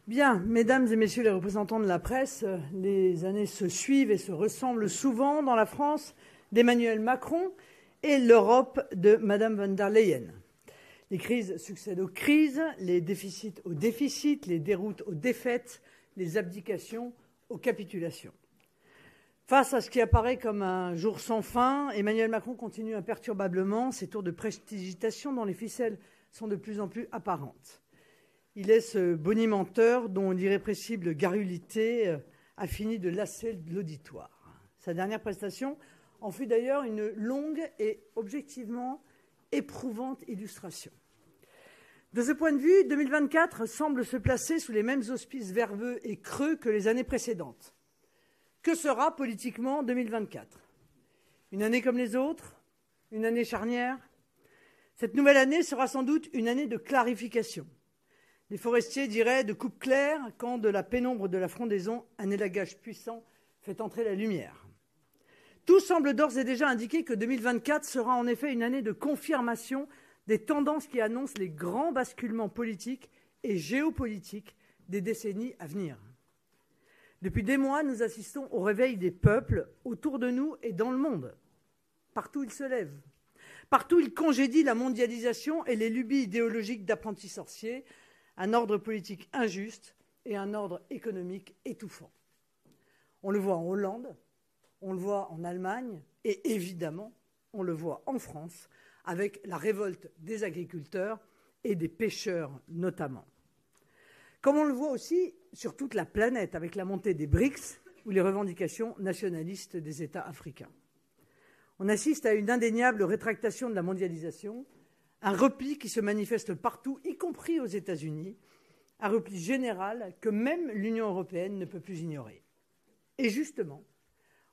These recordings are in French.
Bien, mesdames et messieurs les représentants de la presse, les années se suivent et se ressemblent souvent dans la France d'Emmanuel Macron et l'Europe de Madame von der Leyen. Les crises succèdent aux crises, les déficits aux déficits, les déroutes aux défaites, les abdications aux capitulations. Face à ce qui apparaît comme un jour sans fin, Emmanuel Macron continue imperturbablement ses tours de prestidigitation dont les ficelles sont de plus en plus apparentes. Il est ce bonimenteur dont l'irrépressible garrulité a fini de lasser l'auditoire. Sa dernière prestation en fut d'ailleurs une longue et objectivement éprouvante illustration. De ce point de vue, 2024 semble se placer sous les mêmes auspices verbeux et creux que les années précédentes. Que sera politiquement 2024 ? Une année comme les autres ? Une année charnière ? Cette nouvelle année sera sans doute une année de clarification. Les forestiers diraient de coupe claire quand de la pénombre de la frondaison, un élagage puissant fait entrer la lumière. Tout semble d'ores et déjà indiquer que 2024 sera en effet une année de confirmation des tendances qui annoncent les grands basculements politiques et géopolitiques des décennies à venir. Depuis des mois, nous assistons au réveil des peuples autour de nous et dans le monde. Partout ils se lèvent. Partout ils congédient la mondialisation et les lubies idéologiques d'apprentis sorciers, un ordre politique injuste et un ordre économique étouffant. On le voit en Hollande, on le voit en Allemagne et évidemment, on le voit en France avec la révolte des agriculteurs et des pêcheurs notamment. Comme on le voit aussi sur toute la planète avec la montée des BRICS ou les revendications nationalistes des États africains. On assiste à une indéniable rétractation de la mondialisation, un repli qui se manifeste partout, y compris aux États-Unis, un repli général que même l'Union européenne ne peut plus ignorer. Et justement,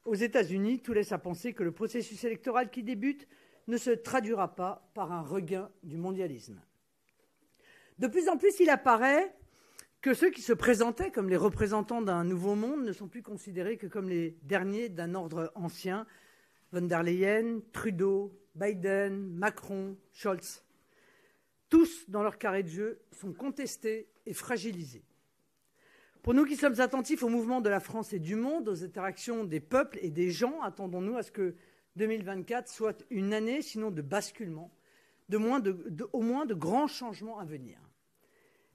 aux États-Unis, tout laisse à penser que le processus électoral qui débute ne se traduira pas par un regain du mondialisme. De plus en plus, il apparaît que ceux qui se présentaient comme les représentants d'un nouveau monde ne sont plus considérés que comme les derniers d'un ordre ancien, von der Leyen, Trudeau, Biden, Macron, Scholz. Tous, dans leur carré de jeu, sont contestés et fragilisés. Pour nous qui sommes attentifs au mouvement de la France et du monde, aux interactions des peuples et des gens, attendons-nous à ce que 2024 soit une année, sinon de basculement, au moins de grands changements à venir.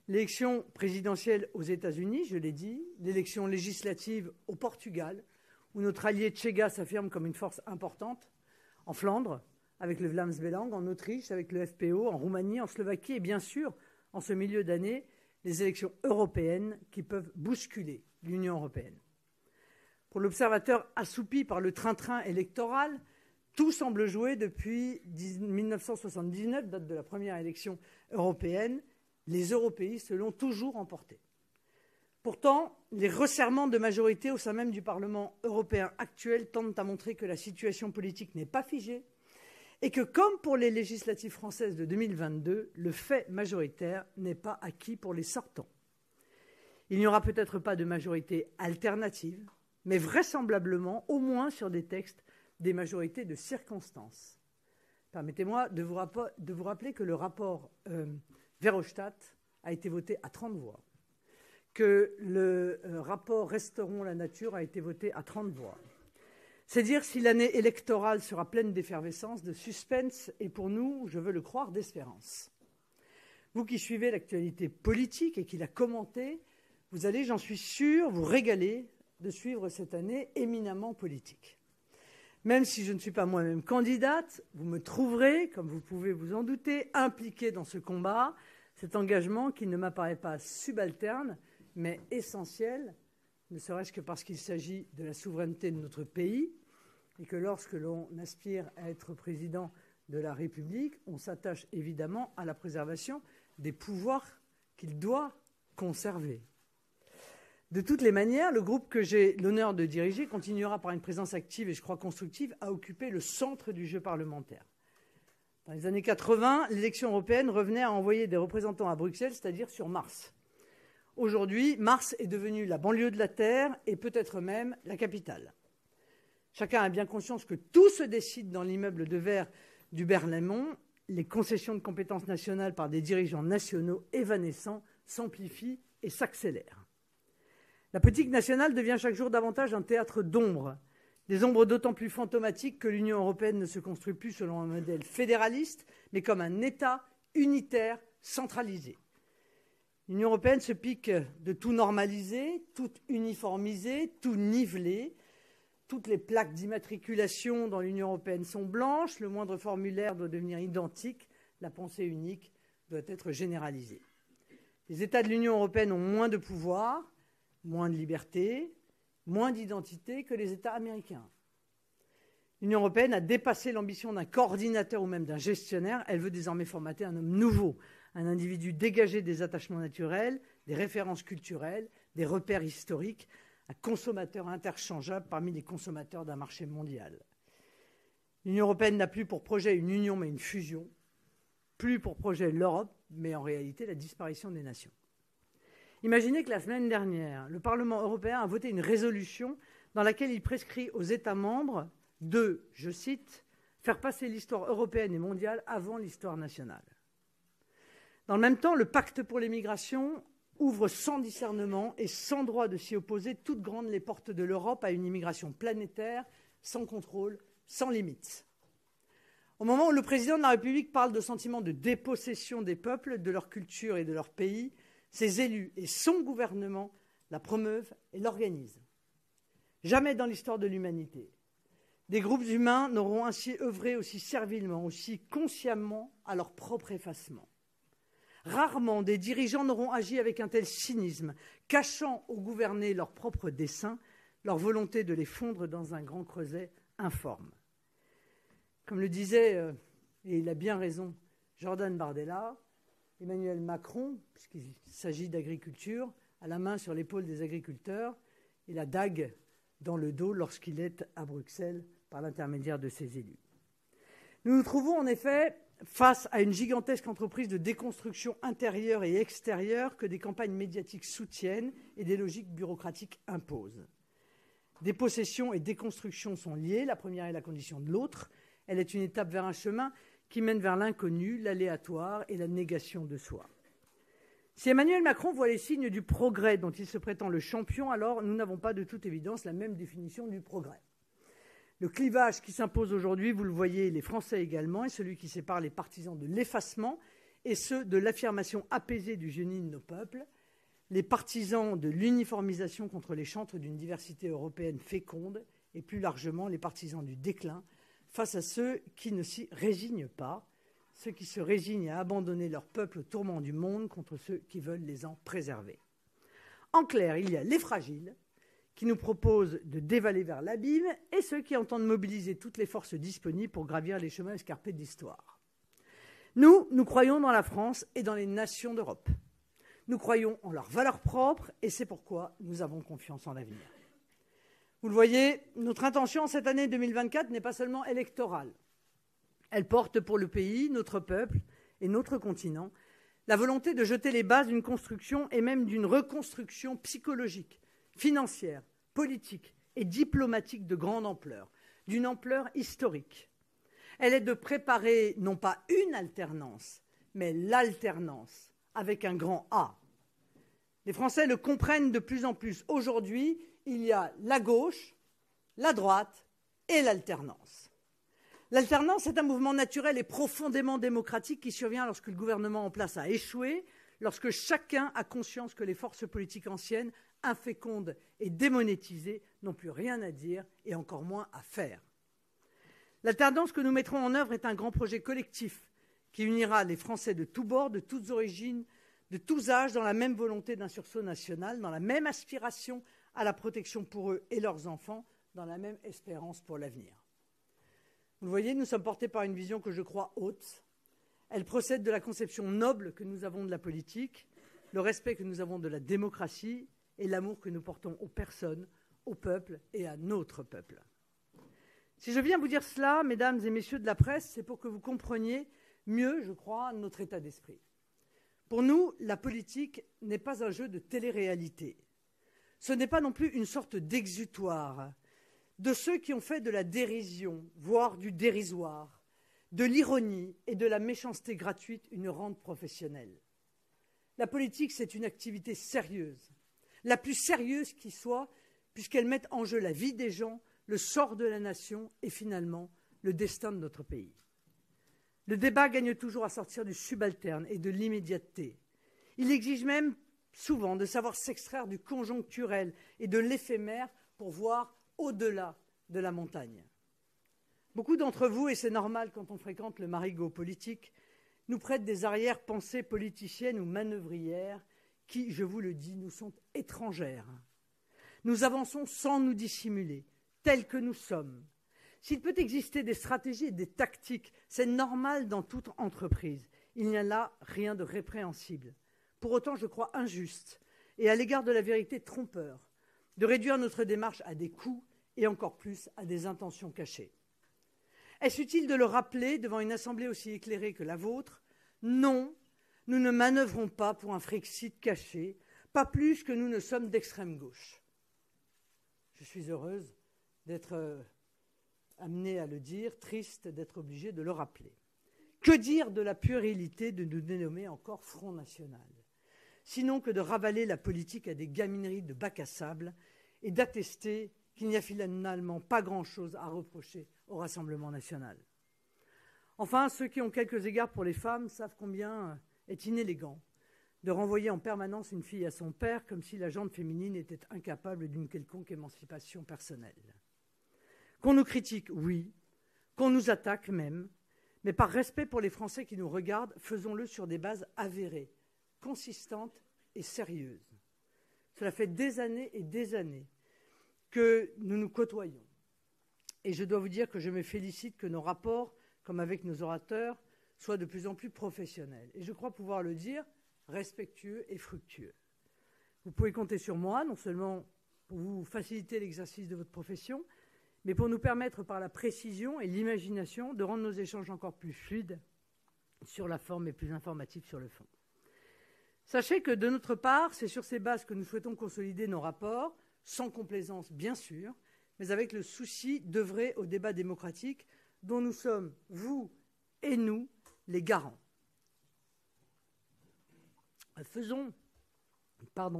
L'élection présidentielle aux États-Unis, je l'ai dit, l'élection législative au Portugal, où notre allié Tchega s'affirme comme une force importante, en Flandre, avec le Vlaams Belang, en Autriche, avec le FPO, en Roumanie, en Slovaquie, et bien sûr, en ce milieu d'année, les élections européennes qui peuvent bousculer l'Union européenne. Pour l'observateur assoupi par le train-train électoral, tout semble jouer depuis 1979, date de la première élection européenne. Les européistes l'ont toujours emporté. Pourtant, les resserrements de majorité au sein même du Parlement européen actuel tendent à montrer que la situation politique n'est pas figée et que, comme pour les législatives françaises de 2022, le fait majoritaire n'est pas acquis pour les sortants. Il n'y aura peut-être pas de majorité alternative, mais vraisemblablement, au moins sur des textes, des majorités de circonstance. Permettez-moi de vous rappeler que le rapport Verhofstadt a été voté à 30 voix, que le rapport Restaurons la nature a été voté à 30 voix. C'est dire si l'année électorale sera pleine d'effervescence, de suspense et pour nous, je veux le croire, d'espérance. Vous qui suivez l'actualité politique et qui la commentez, vous allez, j'en suis sûr, vous régaler de suivre cette année éminemment politique. Même si je ne suis pas moi-même candidate, vous me trouverez, comme vous pouvez vous en douter, impliquée dans ce combat, cet engagement qui ne m'apparaît pas subalterne, mais essentiel, ne serait-ce que parce qu'il s'agit de la souveraineté de notre pays et que lorsque l'on aspire à être président de la République, on s'attache évidemment à la préservation des pouvoirs qu'il doit conserver. De toutes les manières, le groupe que j'ai l'honneur de diriger continuera par une présence active et je crois constructive à occuper le centre du jeu parlementaire. Dans les années 80, l'élection européenne revenait à envoyer des représentants à Bruxelles, c'est-à-dire sur Mars. Aujourd'hui, Mars est devenue la banlieue de la Terre et peut-être même la capitale. Chacun a bien conscience que tout se décide dans l'immeuble de verre du Berlaymont. Les concessions de compétences nationales par des dirigeants nationaux évanescents s'amplifient et s'accélère. La politique nationale devient chaque jour davantage un théâtre d'ombres, des ombres d'autant plus fantomatiques que l'Union européenne ne se construit plus selon un modèle fédéraliste, mais comme un État unitaire centralisé. L'Union européenne se pique de tout normaliser, tout uniformiser, tout niveler. Toutes les plaques d'immatriculation dans l'Union européenne sont blanches, le moindre formulaire doit devenir identique, la pensée unique doit être généralisée. Les États de l'Union européenne ont moins de pouvoir, moins de liberté, moins d'identité que les États américains. L'Union européenne a dépassé l'ambition d'un coordinateur ou même d'un gestionnaire. Elle veut désormais formater un homme nouveau, un individu dégagé des attachements naturels, des références culturelles, des repères historiques, un consommateur interchangeable parmi les consommateurs d'un marché mondial. L'Union européenne n'a plus pour projet une union mais une fusion, plus pour projet l'Europe, mais en réalité la disparition des nations. Imaginez que la semaine dernière, le Parlement européen a voté une résolution dans laquelle il prescrit aux États membres de, je cite, « faire passer l'histoire européenne et mondiale avant l'histoire nationale ». Dans le même temps, le pacte pour les migrations ouvre sans discernement et sans droit de s'y opposer toutes grandes les portes de l'Europe à une immigration planétaire, sans contrôle, sans limite. Au moment où le président de la République parle de sentiment de dépossession des peuples, de leur culture et de leur pays, ses élus et son gouvernement la promeuvent et l'organisent. Jamais dans l'histoire de l'humanité, des groupes humains n'auront ainsi œuvré aussi servilement, aussi consciemment à leur propre effacement. Rarement des dirigeants n'auront agi avec un tel cynisme, cachant aux gouvernés leurs propres desseins, leur volonté de les fondre dans un grand creuset informe. Comme le disait, et il a bien raison, Jordan Bardella, Emmanuel Macron, puisqu'il s'agit d'agriculture, a la main sur l'épaule des agriculteurs et la dague dans le dos lorsqu'il est à Bruxelles par l'intermédiaire de ses élus. Nous nous trouvons en effet face à une gigantesque entreprise de déconstruction intérieure et extérieure que des campagnes médiatiques soutiennent et des logiques bureaucratiques imposent. Dépossession et déconstruction sont liées, la première est la condition de l'autre. Elle est une étape vers un chemin qui mène vers l'inconnu, l'aléatoire et la négation de soi. Si Emmanuel Macron voit les signes du progrès dont il se prétend le champion, alors nous n'avons pas de toute évidence la même définition du progrès. Le clivage qui s'impose aujourd'hui, vous le voyez, les Français également, est celui qui sépare les partisans de l'effacement et ceux de l'affirmation apaisée du génie de nos peuples, les partisans de l'uniformisation contre les chantres d'une diversité européenne féconde et plus largement les partisans du déclin face à ceux qui ne s'y résignent pas, ceux qui se résignent à abandonner leur peuple au tourment du monde contre ceux qui veulent les en préserver. En clair, il y a les fragiles, qui nous proposent de dévaler vers l'abîme, et ceux qui entendent mobiliser toutes les forces disponibles pour gravir les chemins escarpés de l'histoire. Nous croyons dans la France et dans les nations d'Europe. Nous croyons en leurs valeurs propres, et c'est pourquoi nous avons confiance en l'avenir. Vous le voyez, notre intention cette année 2024 n'est pas seulement électorale. Elle porte pour le pays, notre peuple et notre continent la volonté de jeter les bases d'une construction et même d'une reconstruction psychologique, financière, politique et diplomatique de grande ampleur, d'une ampleur historique. Elle est de préparer non pas une alternance, mais l'alternance, avec un grand A. Les Français le comprennent de plus en plus. Aujourd'hui, il y a la gauche, la droite et l'alternance. L'alternance est un mouvement naturel et profondément démocratique qui survient lorsque le gouvernement en place a échoué, lorsque chacun a conscience que les forces politiques anciennes, infécondes et démonétisées, n'ont plus rien à dire et encore moins à faire. L'alternance que nous mettrons en œuvre est un grand projet collectif qui unira les Français de tous bords, de toutes origines, de tous âges, dans la même volonté d'un sursaut national, dans la même aspiration à la protection pour eux et leurs enfants, dans la même espérance pour l'avenir. Vous le voyez, nous sommes portés par une vision que je crois haute. Elle procède de la conception noble que nous avons de la politique, le respect que nous avons de la démocratie et l'amour que nous portons aux personnes, au peuple et à notre peuple. Si je viens vous dire cela, mesdames et messieurs de la presse, c'est pour que vous compreniez mieux, je crois, notre état d'esprit. Pour nous, la politique n'est pas un jeu de télé-réalité. Ce n'est pas non plus une sorte d'exutoire de ceux qui ont fait de la dérision, voire du dérisoire, de l'ironie et de la méchanceté gratuite une rente professionnelle. La politique, c'est une activité sérieuse, la plus sérieuse qui soit, puisqu'elle met en jeu la vie des gens, le sort de la nation et finalement le destin de notre pays. Le débat gagne toujours à sortir du subalterne et de l'immédiateté. Il exige même souvent de savoir s'extraire du conjoncturel et de l'éphémère pour voir au-delà de la montagne. Beaucoup d'entre vous, et c'est normal quand on fréquente le marigot politique, nous prêtent des arrière-pensées politiciennes ou manœuvrières qui, je vous le dis, nous sont étrangères. Nous avançons sans nous dissimuler, tels que nous sommes. S'il peut exister des stratégies et des tactiques, c'est normal dans toute entreprise. Il n'y a là rien de répréhensible. Pour autant, je crois injuste, et à l'égard de la vérité trompeur, de réduire notre démarche à des coups et encore plus à des intentions cachées. Est-ce utile de le rappeler devant une assemblée aussi éclairée que la vôtre? Non, nous ne manœuvrons pas pour un Frexit caché, pas plus que nous ne sommes d'extrême gauche. Je suis heureuse d'être amenée à le dire, triste d'être obligée de le rappeler. Que dire de la puérilité de nous dénommer encore Front National? Sinon que de ravaler la politique à des gamineries de bac à sable et d'attester qu'il n'y a finalement pas grand-chose à reprocher au Rassemblement national. Enfin, ceux qui ont quelques égards pour les femmes savent combien est inélégant de renvoyer en permanence une fille à son père comme si la gente féminine était incapable d'une quelconque émancipation personnelle. Qu'on nous critique, oui, qu'on nous attaque même, mais par respect pour les Français qui nous regardent, faisons-le sur des bases avérées, consistantes et sérieuses. Cela fait des années et des années que nous nous côtoyons. Et je dois vous dire que je me félicite que nos rapports, comme avec nos orateurs, soient de plus en plus professionnels. Et je crois pouvoir le dire, respectueux et fructueux. Vous pouvez compter sur moi, non seulement pour vous faciliter l'exercice de votre profession, mais pour nous permettre par la précision et l'imagination de rendre nos échanges encore plus fluides sur la forme et plus informatifs sur le fond. Sachez que de notre part, c'est sur ces bases que nous souhaitons consolider nos rapports, sans complaisance bien sûr, mais avec le souci d'œuvrer au débat démocratique dont nous sommes, vous et nous, les garants. Faisons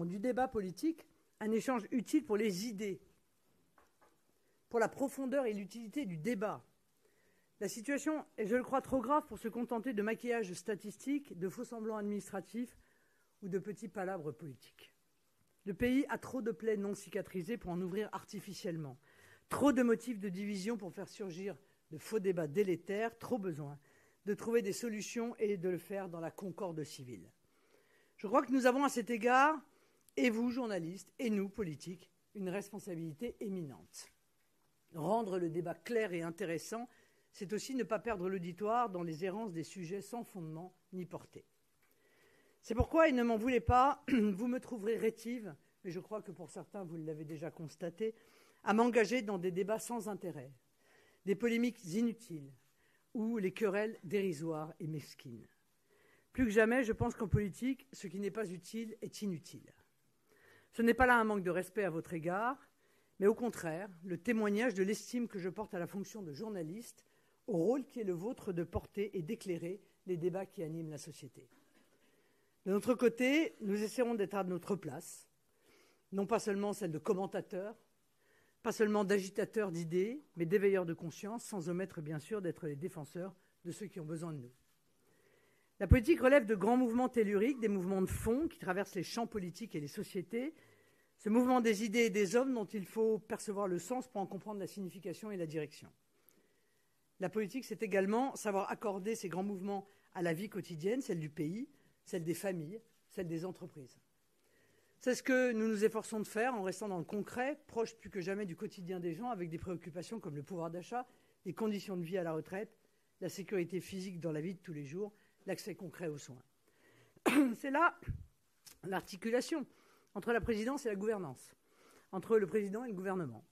du débat politique un échange utile pour les idées, pour la profondeur et l'utilité du débat. La situation est, je le crois, trop grave pour se contenter de maquillage statistique, de faux-semblants administratifs ou de petits palabres politiques. Le pays a trop de plaies non cicatrisées pour en ouvrir artificiellement, trop de motifs de division pour faire surgir de faux débats délétères, trop besoin de trouver des solutions et de le faire dans la concorde civile. Je crois que nous avons à cet égard, et vous, journalistes, et nous, politiques, une responsabilité éminente. Rendre le débat clair et intéressant, c'est aussi ne pas perdre l'auditoire dans les errances des sujets sans fondement ni portée. C'est pourquoi, et ne m'en voulez pas, vous me trouverez rétive, mais je crois que pour certains, vous l'avez déjà constaté, à m'engager dans des débats sans intérêt, des polémiques inutiles ou les querelles dérisoires et mesquines. Plus que jamais, je pense qu'en politique, ce qui n'est pas utile est inutile. Ce n'est pas là un manque de respect à votre égard, mais au contraire, le témoignage de l'estime que je porte à la fonction de journaliste, au rôle qui est le vôtre de porter et d'éclairer les débats qui animent la société. De notre côté, nous essaierons d'être à notre place, non pas seulement celle de commentateurs, pas seulement d'agitateurs d'idées, mais d'éveilleurs de conscience, sans omettre bien sûr d'être les défenseurs de ceux qui ont besoin de nous. La politique relève de grands mouvements telluriques, des mouvements de fond qui traversent les champs politiques et les sociétés, ce mouvement des idées et des hommes dont il faut percevoir le sens pour en comprendre la signification et la direction. La politique, c'est également savoir accorder ces grands mouvements à la vie quotidienne, celle du pays, celle des familles, celle des entreprises. C'est ce que nous nous efforçons de faire en restant dans le concret, proche plus que jamais du quotidien des gens, avec des préoccupations comme le pouvoir d'achat, les conditions de vie à la retraite, la sécurité physique dans la vie de tous les jours, l'accès concret aux soins. C'est là l'articulation entre la présidence et la gouvernance, entre le président et le gouvernement.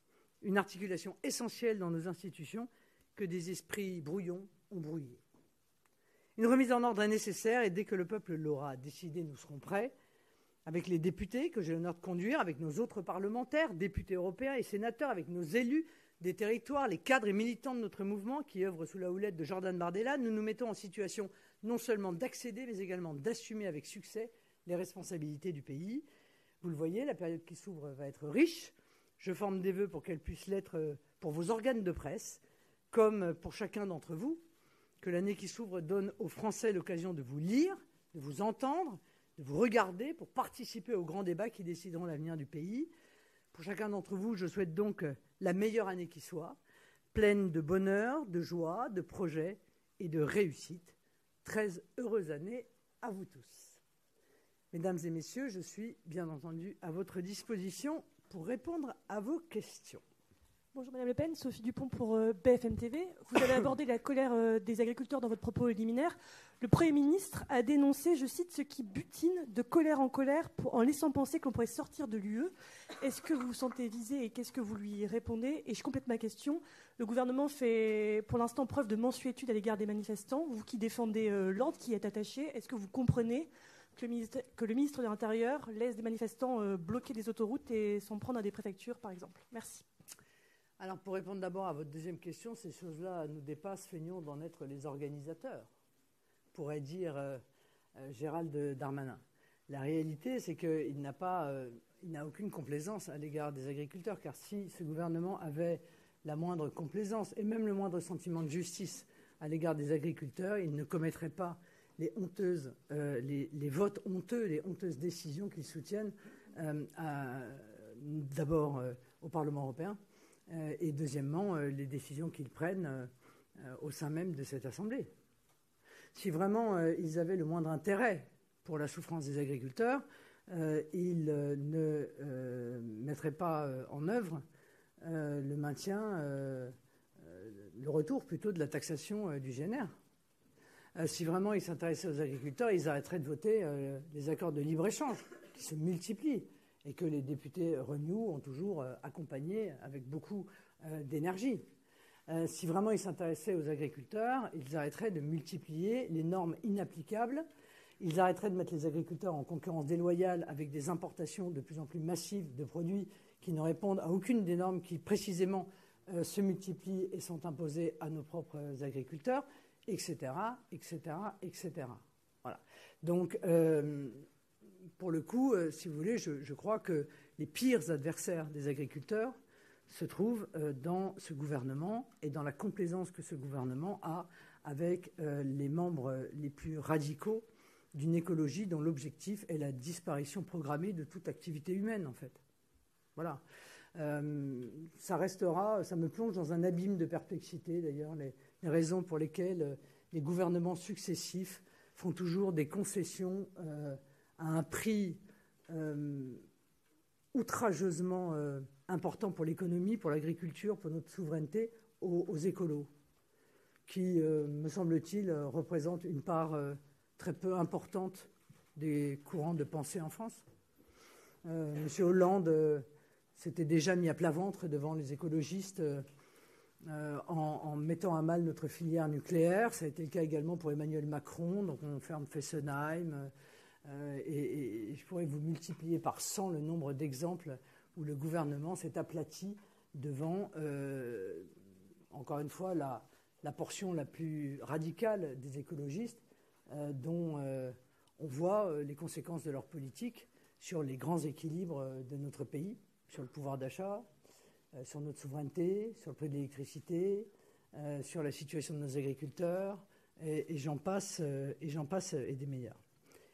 Une articulation essentielle dans nos institutions que des esprits brouillons ont brouillé. Une remise en ordre est nécessaire et dès que le peuple l'aura décidé, nous serons prêts, avec les députés que j'ai l'honneur de conduire, avec nos autres parlementaires, députés européens et sénateurs, avec nos élus des territoires, les cadres et militants de notre mouvement qui œuvrent sous la houlette de Jordan Bardella, nous nous mettons en situation non seulement d'accéder, mais également d'assumer avec succès les responsabilités du pays. Vous le voyez, la période qui s'ouvre va être riche. Je forme des vœux pour qu'elle puisse l'être pour vos organes de presse, comme pour chacun d'entre vous, que l'année qui s'ouvre donne aux Français l'occasion de vous lire, de vous entendre, de vous regarder pour participer aux grands débats qui décideront l'avenir du pays. Pour chacun d'entre vous, je souhaite donc la meilleure année qui soit, pleine de bonheur, de joie, de projets et de réussite. Très heureuse année à vous tous. Mesdames et messieurs, je suis bien entendu à votre disposition pour répondre à vos questions. Bonjour Madame Le Pen, Sophie Dupont pour BFM TV. Vous avez abordé la colère des agriculteurs dans votre propos liminaire. Le Premier ministre a dénoncé, je cite, ce qui butine de colère en colère en laissant penser qu'on pourrait sortir de l'UE. Est-ce que vous vous sentez visé et qu'est-ce que vous lui répondez? Et je complète ma question. Le gouvernement fait pour l'instant preuve de mansuétude à l'égard des manifestants. Vous qui défendez l'ordre, qui êtes attaché, est-ce que vous comprenez que le ministre de l'Intérieur laisse des manifestants bloquer des autoroutes et s'en prendre à des préfectures, par exemple? Merci. Alors, pour répondre d'abord à votre deuxième question, ces choses-là nous dépassent, feignons d'en être les organisateurs, pourrait dire Gérald Darmanin. La réalité, c'est qu'il n'a aucune complaisance à l'égard des agriculteurs, car si ce gouvernement avait la moindre complaisance et même le moindre sentiment de justice à l'égard des agriculteurs, il ne commettrait pas les votes honteux, les honteuses décisions qu'ils soutiennent d'abord au Parlement européen et deuxièmement les décisions qu'ils prennent au sein même de cette Assemblée. Si vraiment ils avaient le moindre intérêt pour la souffrance des agriculteurs, ils ne mettraient pas en œuvre le maintien, le retour plutôt de la taxation du GNR. Si vraiment ils s'intéressaient aux agriculteurs, ils arrêteraient de voter les accords de libre-échange qui se multiplient et que les députés Renew ont toujours accompagné avec beaucoup d'énergie. Si vraiment ils s'intéressaient aux agriculteurs, ils arrêteraient de multiplier les normes inapplicables, ils arrêteraient de mettre les agriculteurs en concurrence déloyale avec des importations de plus en plus massives de produits qui ne répondent à aucune des normes qui précisément se multiplient et sont imposées à nos propres agriculteurs, etc., etc., etc. Voilà. Donc, pour le coup, si vous voulez, je crois que les pires adversaires des agriculteurs se trouvent dans ce gouvernement et dans la complaisance que ce gouvernement a avec les membres les plus radicaux d'une écologie dont l'objectif est la disparition programmée de toute activité humaine, en fait. Voilà. Ça restera, ça me plonge dans un abîme de perplexité, d'ailleurs, les raisons pour lesquelles les gouvernements successifs font toujours des concessions à un prix outrageusement important pour l'économie, pour l'agriculture, pour notre souveraineté, aux écolos, qui, me semble-t-il, représentent une part très peu importante des courants de pensée en France. M. Hollande s'était déjà mis à plat ventre devant les écologistes en mettant à mal notre filière nucléaire. Ça a été le cas également pour Emmanuel Macron. Donc on ferme Fessenheim. Et je pourrais vous multiplier par 100 le nombre d'exemples où le gouvernement s'est aplati devant, encore une fois, la portion la plus radicale des écologistes, dont on voit les conséquences de leur politique sur les grands équilibres de notre pays, sur le pouvoir d'achat, sur notre souveraineté, sur le prix de l'électricité, sur la situation de nos agriculteurs, et j'en passe, et des meilleurs.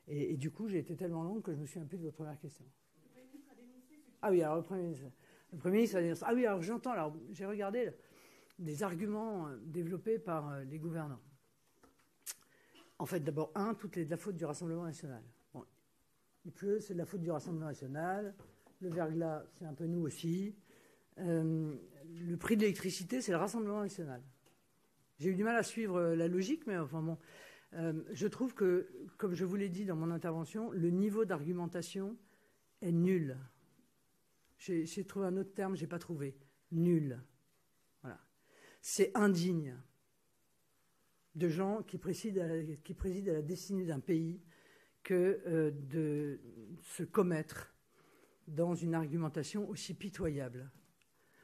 Et du coup, j'ai été tellement longue que je me souviens plus de votre première question. Le Premier ministre a dénoncé ce... Ah oui, alors le Premier ministre a dénoncé... Ah oui, alors j'entends, alors j'ai regardé des arguments développés par les gouvernants. En fait, d'abord, tout est de la faute du Rassemblement national. Bon, il pleut, c'est de la faute du Rassemblement national. Le verglas, c'est un peu nous aussi. Le prix de l'électricité, c'est le Rassemblement national. J'ai eu du mal à suivre la logique, mais enfin bon... je trouve que, comme je vous l'ai dit dans mon intervention, le niveau d'argumentation est nul. J'ai trouvé un autre terme, je n'ai pas trouvé. Nul. Voilà. C'est indigne de gens qui président à la destinée d'un pays que de se commettre dans une argumentation aussi pitoyable.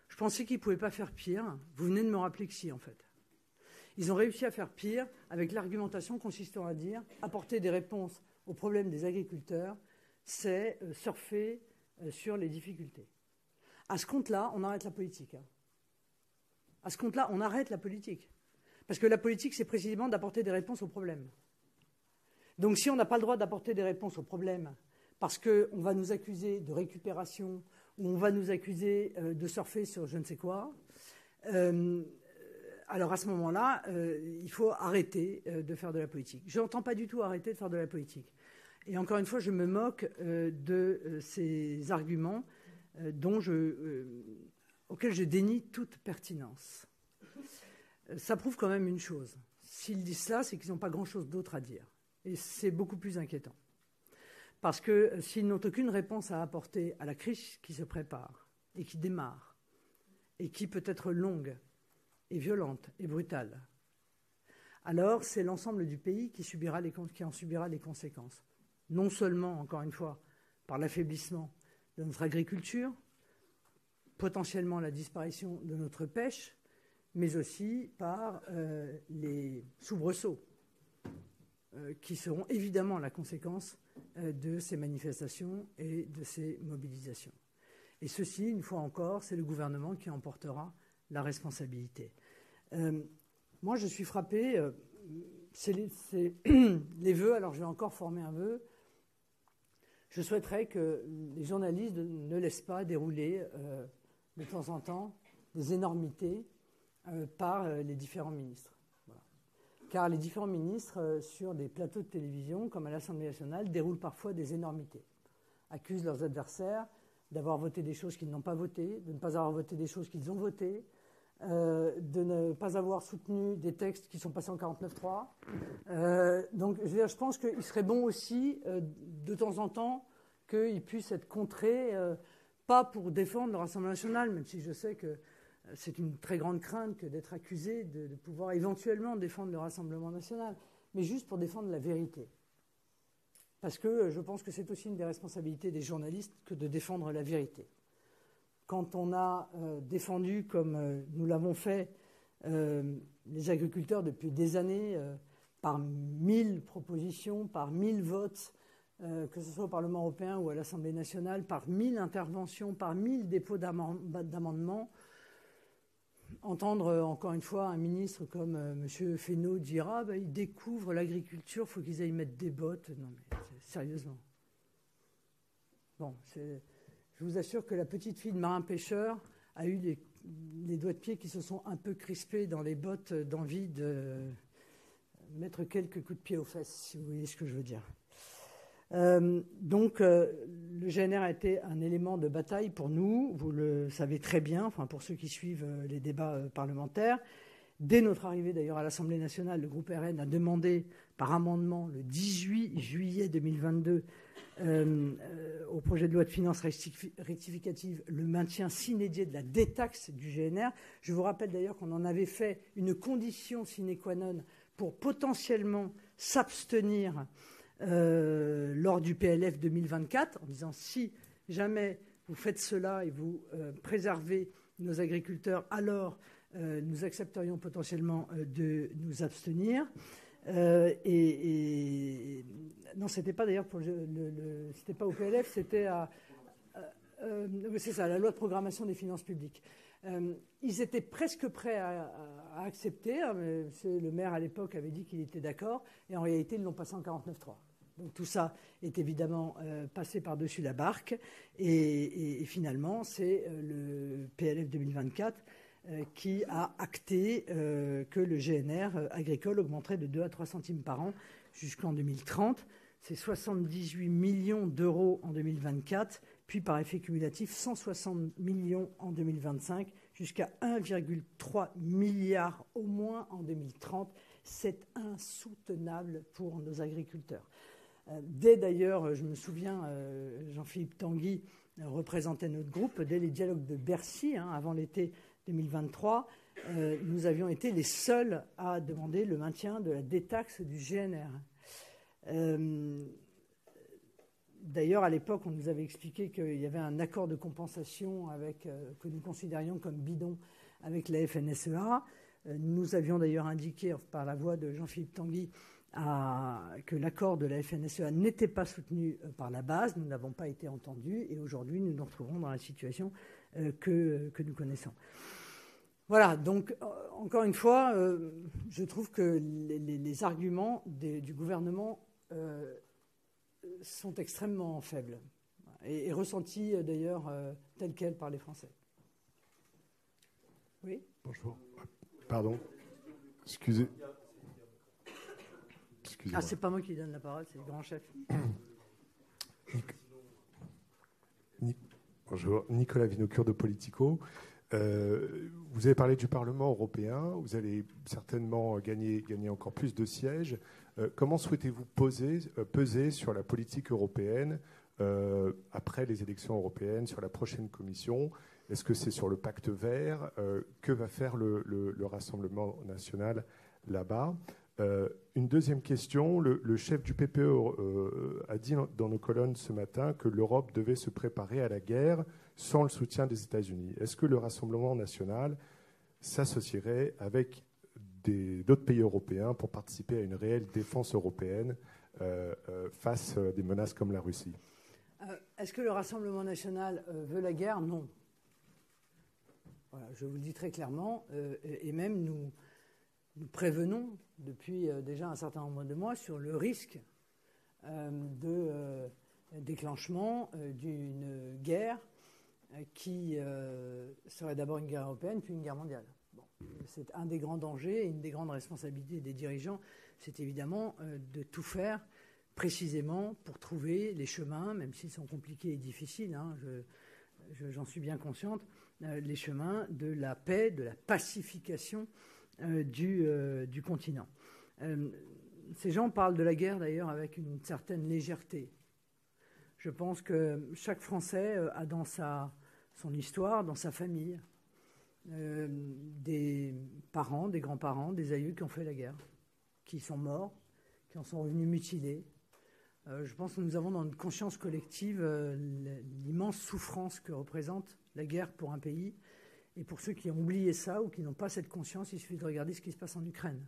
Je pensais qu'ils ne pouvaient pas faire pire. Vous venez de me rappeler que si, en fait. Ils ont réussi à faire pire avec l'argumentation consistant à dire apporter des réponses aux problèmes des agriculteurs, c'est surfer sur les difficultés. À ce compte-là, on arrête la politique. À ce compte-là, on arrête la politique. Parce que la politique, c'est précisément d'apporter des réponses aux problèmes. Donc si on n'a pas le droit d'apporter des réponses aux problèmes, parce qu'on va nous accuser de récupération, ou on va nous accuser de surfer sur je ne sais quoi, alors à ce moment-là, il faut arrêter de faire de la politique. Je n'entends pas du tout arrêter de faire de la politique. Et encore une fois, je me moque de ces arguments auxquels je dénie toute pertinence. Ça prouve quand même une chose. S'ils disent cela, c'est qu'ils n'ont pas grand-chose d'autre à dire. Et c'est beaucoup plus inquiétant. Parce que s'ils n'ont aucune réponse à apporter à la crise qui se prépare et qui démarre, et qui peut être longue et violente et brutale, alors c'est l'ensemble du pays qui en subira les conséquences. Non seulement, encore une fois, par l'affaiblissement de notre agriculture, potentiellement la disparition de notre pêche, mais aussi par les soubresauts qui seront évidemment la conséquence de ces manifestations et de ces mobilisations. Et ceci, une fois encore, c'est le gouvernement qui en portera la responsabilité. Moi, je suis frappé, c'est les vœux, alors je vais encore former un vœu. Je souhaiterais que les journalistes ne laissent pas dérouler de temps en temps des énormités par les différents ministres. Voilà. Car les différents ministres, sur des plateaux de télévision, comme à l'Assemblée nationale, déroulent parfois des énormités, accusent leurs adversaires d'avoir voté des choses qu'ils n'ont pas votées, de ne pas avoir voté des choses qu'ils ont votées, de ne pas avoir soutenu des textes qui sont passés en 49.3. Donc, je pense qu'il serait bon aussi, de temps en temps, qu'ils puissent être contrés, pas pour défendre le Rassemblement national, même si je sais que c'est une très grande crainte que d'être accusé de pouvoir éventuellement défendre le Rassemblement national, mais juste pour défendre la vérité. Parce que je pense que c'est aussi une des responsabilités des journalistes que de défendre la vérité. Quand on a défendu, comme nous l'avons fait, les agriculteurs depuis des années, par 1000 propositions, par 1000 votes, que ce soit au Parlement européen ou à l'Assemblée nationale, par 1000 interventions, par 1000 dépôts d'amendements, entendre encore une fois un ministre comme M. Fesneau dire « Ah, ils découvrent l'agriculture, il faut qu'ils aillent mettre des bottes ». Non mais sérieusement. Bon, je vous assure que la petite fille de marin-pêcheur a eu les doigts de pied qui se sont un peu crispés dans les bottes d'envie de mettre quelques coups de pied aux fesses, si vous voyez ce que je veux dire. Donc, le GNR a été un élément de bataille pour nous, vous le savez très bien, enfin pour ceux qui suivent les débats parlementaires. Dès notre arrivée d'ailleurs à l'Assemblée nationale, le groupe RN a demandé par amendement le 18 juillet 2022 au projet de loi de finances rectificative le maintien sine die de la détaxe du GNR. Je vous rappelle d'ailleurs qu'on en avait fait une condition sine qua non pour potentiellement s'abstenir lors du PLF 2024, en disant si jamais vous faites cela et vous préservez nos agriculteurs, alors nous accepterions potentiellement de nous abstenir. Non, c'était pas d'ailleurs pour c'était pas au PLF, c'était c'est ça, la loi de programmation des finances publiques. Ils étaient presque prêts à accepter. Le maire à l'époque avait dit qu'il était d'accord, et en réalité ils l'ont passé en 49.3. Donc tout ça est évidemment passé par-dessus la barque, et finalement c'est le PLF 2024 qui a acté que le GNR agricole augmenterait de 2 à 3 centimes par an jusqu'en 2030. C'est 78 millions d'euros en 2024, puis par effet cumulatif 160 millions en 2025, jusqu'à 1,3 milliard au moins en 2030. C'est insoutenable pour nos agriculteurs. Dès d'ailleurs, je me souviens, Jean-Philippe Tanguy représentait notre groupe, dès les dialogues de Bercy, avant l'été 2023, nous avions été les seuls à demander le maintien de la détaxe du GNR. D'ailleurs, à l'époque, on nous avait expliqué qu'il y avait un accord de compensation que nous considérions comme bidon avec la FNSEA. Nous avions d'ailleurs indiqué, par la voix de Jean-Philippe Tanguy, que l'accord de la FNSEA n'était pas soutenu par la base. Nous n'avons pas été entendus et aujourd'hui, nous nous retrouvons dans la situation que nous connaissons. Voilà, donc, encore une fois, je trouve que les arguments du gouvernement sont extrêmement faibles et ressentis d'ailleurs tels quels par les Français. Oui ? Bonjour. Pardon. Excusez. Ah, c'est pas moi qui donne la parole, c'est le grand chef. Bonjour. Nicolas Vinocure de Politico. Vous avez parlé du Parlement européen. Vous allez certainement gagner encore plus de sièges. Comment souhaitez-vous peser sur la politique européenne après les élections européennes, sur la prochaine Commission ? Est-ce que c'est sur le pacte vert ? Que va faire le Rassemblement national là-bas ? Une deuxième question. Le chef du PPE a dit dans nos colonnes ce matin que l'Europe devait se préparer à la guerre sans le soutien des États-Unis. Est-ce que le Rassemblement national s'associerait avec d'autres pays européens pour participer à une réelle défense européenne face à des menaces comme la Russie ? Est-ce que le Rassemblement national veut la guerre ? Non. Voilà, je vous le dis très clairement. Et même nous prévenons depuis déjà un certain nombre de mois sur le risque de déclenchement d'une guerre qui serait d'abord une guerre européenne, puis une guerre mondiale. Bon. C'est un des grands dangers et une des grandes responsabilités des dirigeants, c'est évidemment de tout faire précisément pour trouver les chemins, même s'ils sont compliqués et difficiles, hein, j'en suis bien consciente, les chemins de la paix, de la pacification du continent. Ces gens parlent de la guerre d'ailleurs avec une certaine légèreté. Je pense que chaque Français a dans son histoire, dans sa famille, des parents, des grands-parents, des aïeux qui ont fait la guerre, qui sont morts, qui en sont revenus mutilés. Je pense que nous avons dans notre conscience collective l'immense souffrance que représente la guerre pour un pays. Et pour ceux qui ont oublié ça ou qui n'ont pas cette conscience, il suffit de regarder ce qui se passe en Ukraine.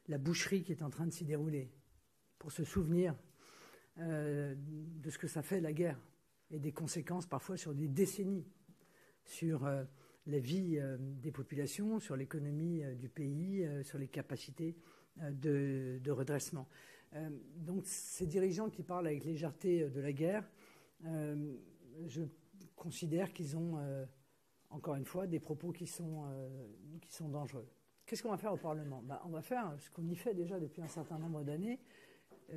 La boucherie qui est en train de s'y dérouler, pour se souvenir de ce que ça fait la guerre et des conséquences parfois sur des décennies, sur la vie des populations, sur l'économie du pays, sur les capacités de redressement. Donc ces dirigeants qui parlent avec légèreté de la guerre, je considère qu'ils ont, encore une fois, des propos qui sont dangereux. Qu'est-ce qu'on va faire au Parlement ? On va faire ce qu'on y fait déjà depuis un certain nombre d'années,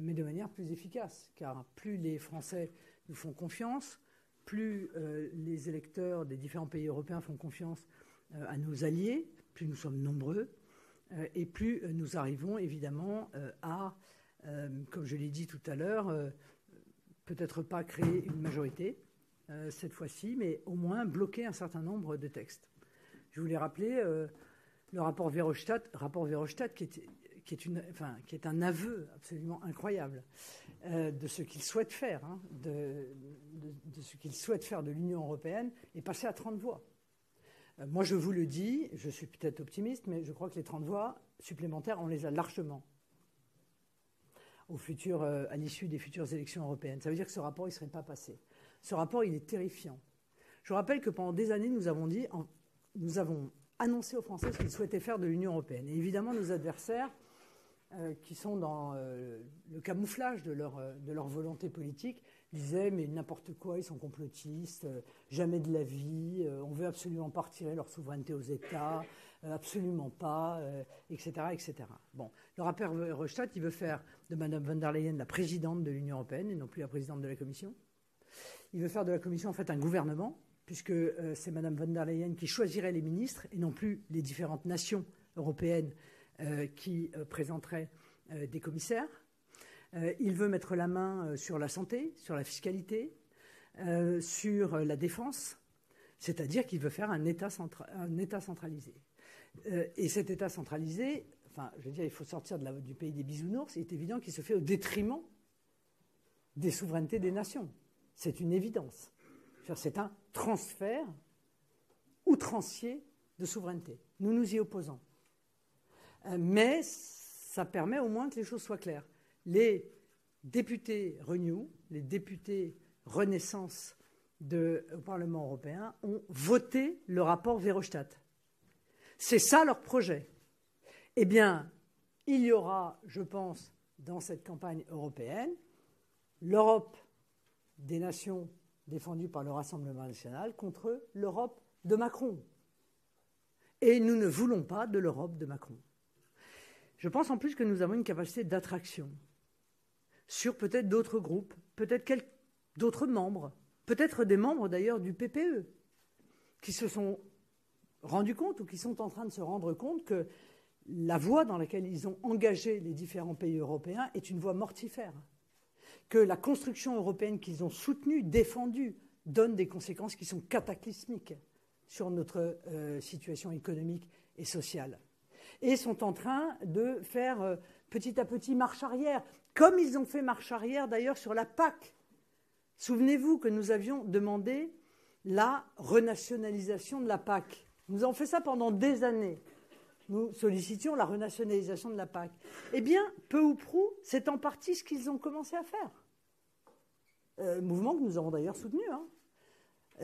mais de manière plus efficace, car plus les Français nous font confiance, plus les électeurs des différents pays européens font confiance à nos alliés, plus nous sommes nombreux, et plus nous arrivons évidemment à, comme je l'ai dit tout à l'heure, peut-être pas créer une majorité cette fois-ci, mais au moins bloquer un certain nombre de textes. Je voulais rappeler le rapport Verhofstadt qui est un aveu absolument incroyable de ce qu'il souhaite faire, hein, de ce qu'il souhaite faire de l'Union européenne et passer à 30 voix. Moi, je vous le dis, je suis peut-être optimiste, mais je crois que les 30 voix supplémentaires, on les a largement à l'issue des futures élections européennes. Ça veut dire que ce rapport, il ne serait pas passé. Ce rapport, il est terrifiant. Je vous rappelle que pendant des années, nous avons annoncé aux Français ce qu'ils souhaitaient faire de l'Union européenne. Et évidemment, nos adversaires, qui sont dans le camouflage de leur volonté politique, disaient mais n'importe quoi, ils sont complotistes, jamais de la vie, on veut absolument pas retirer leur souveraineté aux États, absolument pas, etc., etc. Bon, le rapport Verhofstadt, il veut faire de Mme von der Leyen la présidente de l'Union européenne et non plus la présidente de la Commission. Il veut faire de la Commission en fait un gouvernement, puisque c'est Mme von der Leyen qui choisirait les ministres et non plus les différentes nations européennes qui présenteraient des commissaires. Il veut mettre la main sur la santé, sur la fiscalité, sur la défense, c'est-à-dire qu'il veut faire un État centralisé. Et cet État centralisé, enfin, je veux dire, il faut sortir du pays des bisounours, il est évident qu'il se fait au détriment des souverainetés des nations. C'est une évidence. C'est un transfert outrancier de souveraineté. Nous nous y opposons. Mais ça permet au moins que les choses soient claires. Les députés Renew, les députés Renaissance au Parlement européen ont voté le rapport Verhofstadt. C'est ça leur projet. Eh bien, il y aura, je pense, dans cette campagne européenne, l'Europe des nations défendue par le Rassemblement national contre l'Europe de Macron. Et nous ne voulons pas de l'Europe de Macron. Je pense en plus que nous avons une capacité d'attraction sur peut-être d'autres groupes, peut-être d'autres membres, peut-être des membres d'ailleurs du PPE, qui se sont rendus compte ou qui sont en train de se rendre compte que la voie dans laquelle ils ont engagé les différents pays européens est une voie mortifère, que la construction européenne qu'ils ont soutenue, défendue, donne des conséquences qui sont cataclysmiques sur notre situation économique et sociale. Et sont en train de faire petit à petit marche arrière, comme ils ont fait marche arrière d'ailleurs sur la PAC. Souvenez-vous que nous avions demandé la renationalisation de la PAC. Nous avons fait ça pendant des années. Nous sollicitions la renationalisation de la PAC. Eh bien, peu ou prou, c'est en partie ce qu'ils ont commencé à faire. Mouvement que nous avons d'ailleurs soutenu.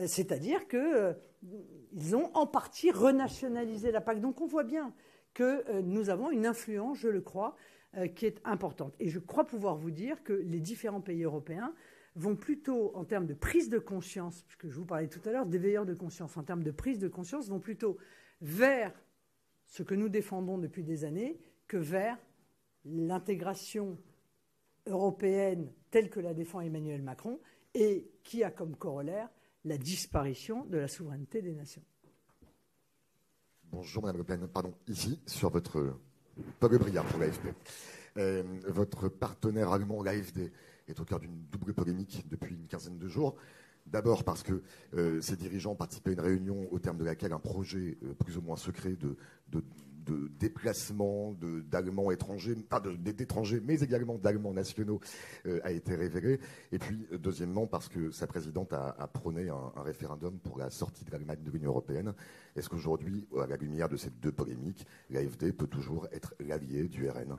C'est-à-dire qu'ils ont en partie renationalisé la PAC. Donc on voit bien que nous avons une influence, je le crois, qui est importante. Et je crois pouvoir vous dire que les différents pays européens vont plutôt, en termes de prise de conscience, puisque je vous parlais tout à l'heure des veilleurs de conscience, en termes de prise de conscience, vont plutôt vers ce que nous défendons depuis des années que vers l'intégration européenne telle que la défend Emmanuel Macron et qui a comme corollaire la disparition de la souveraineté des nations. Bonjour Madame Le Pen, pardon, ici sur votre Paul Briard pour l'AFP. Votre partenaire allemand, l'AFD, est au cœur d'une double polémique depuis une quinzaine de jours. D'abord parce que ses dirigeants participaient à une réunion au terme de laquelle un projet plus ou moins secret de déplacement d'Allemands étrangers, d'étrangers, mais également d'Allemands nationaux a été révélé. Et puis, deuxièmement, parce que sa présidente a prôné un référendum pour la sortie de l'Allemagne de l'Union européenne. Est-ce qu'aujourd'hui, à la lumière de ces deux polémiques, l'AfD peut toujours être l'allié du RN ?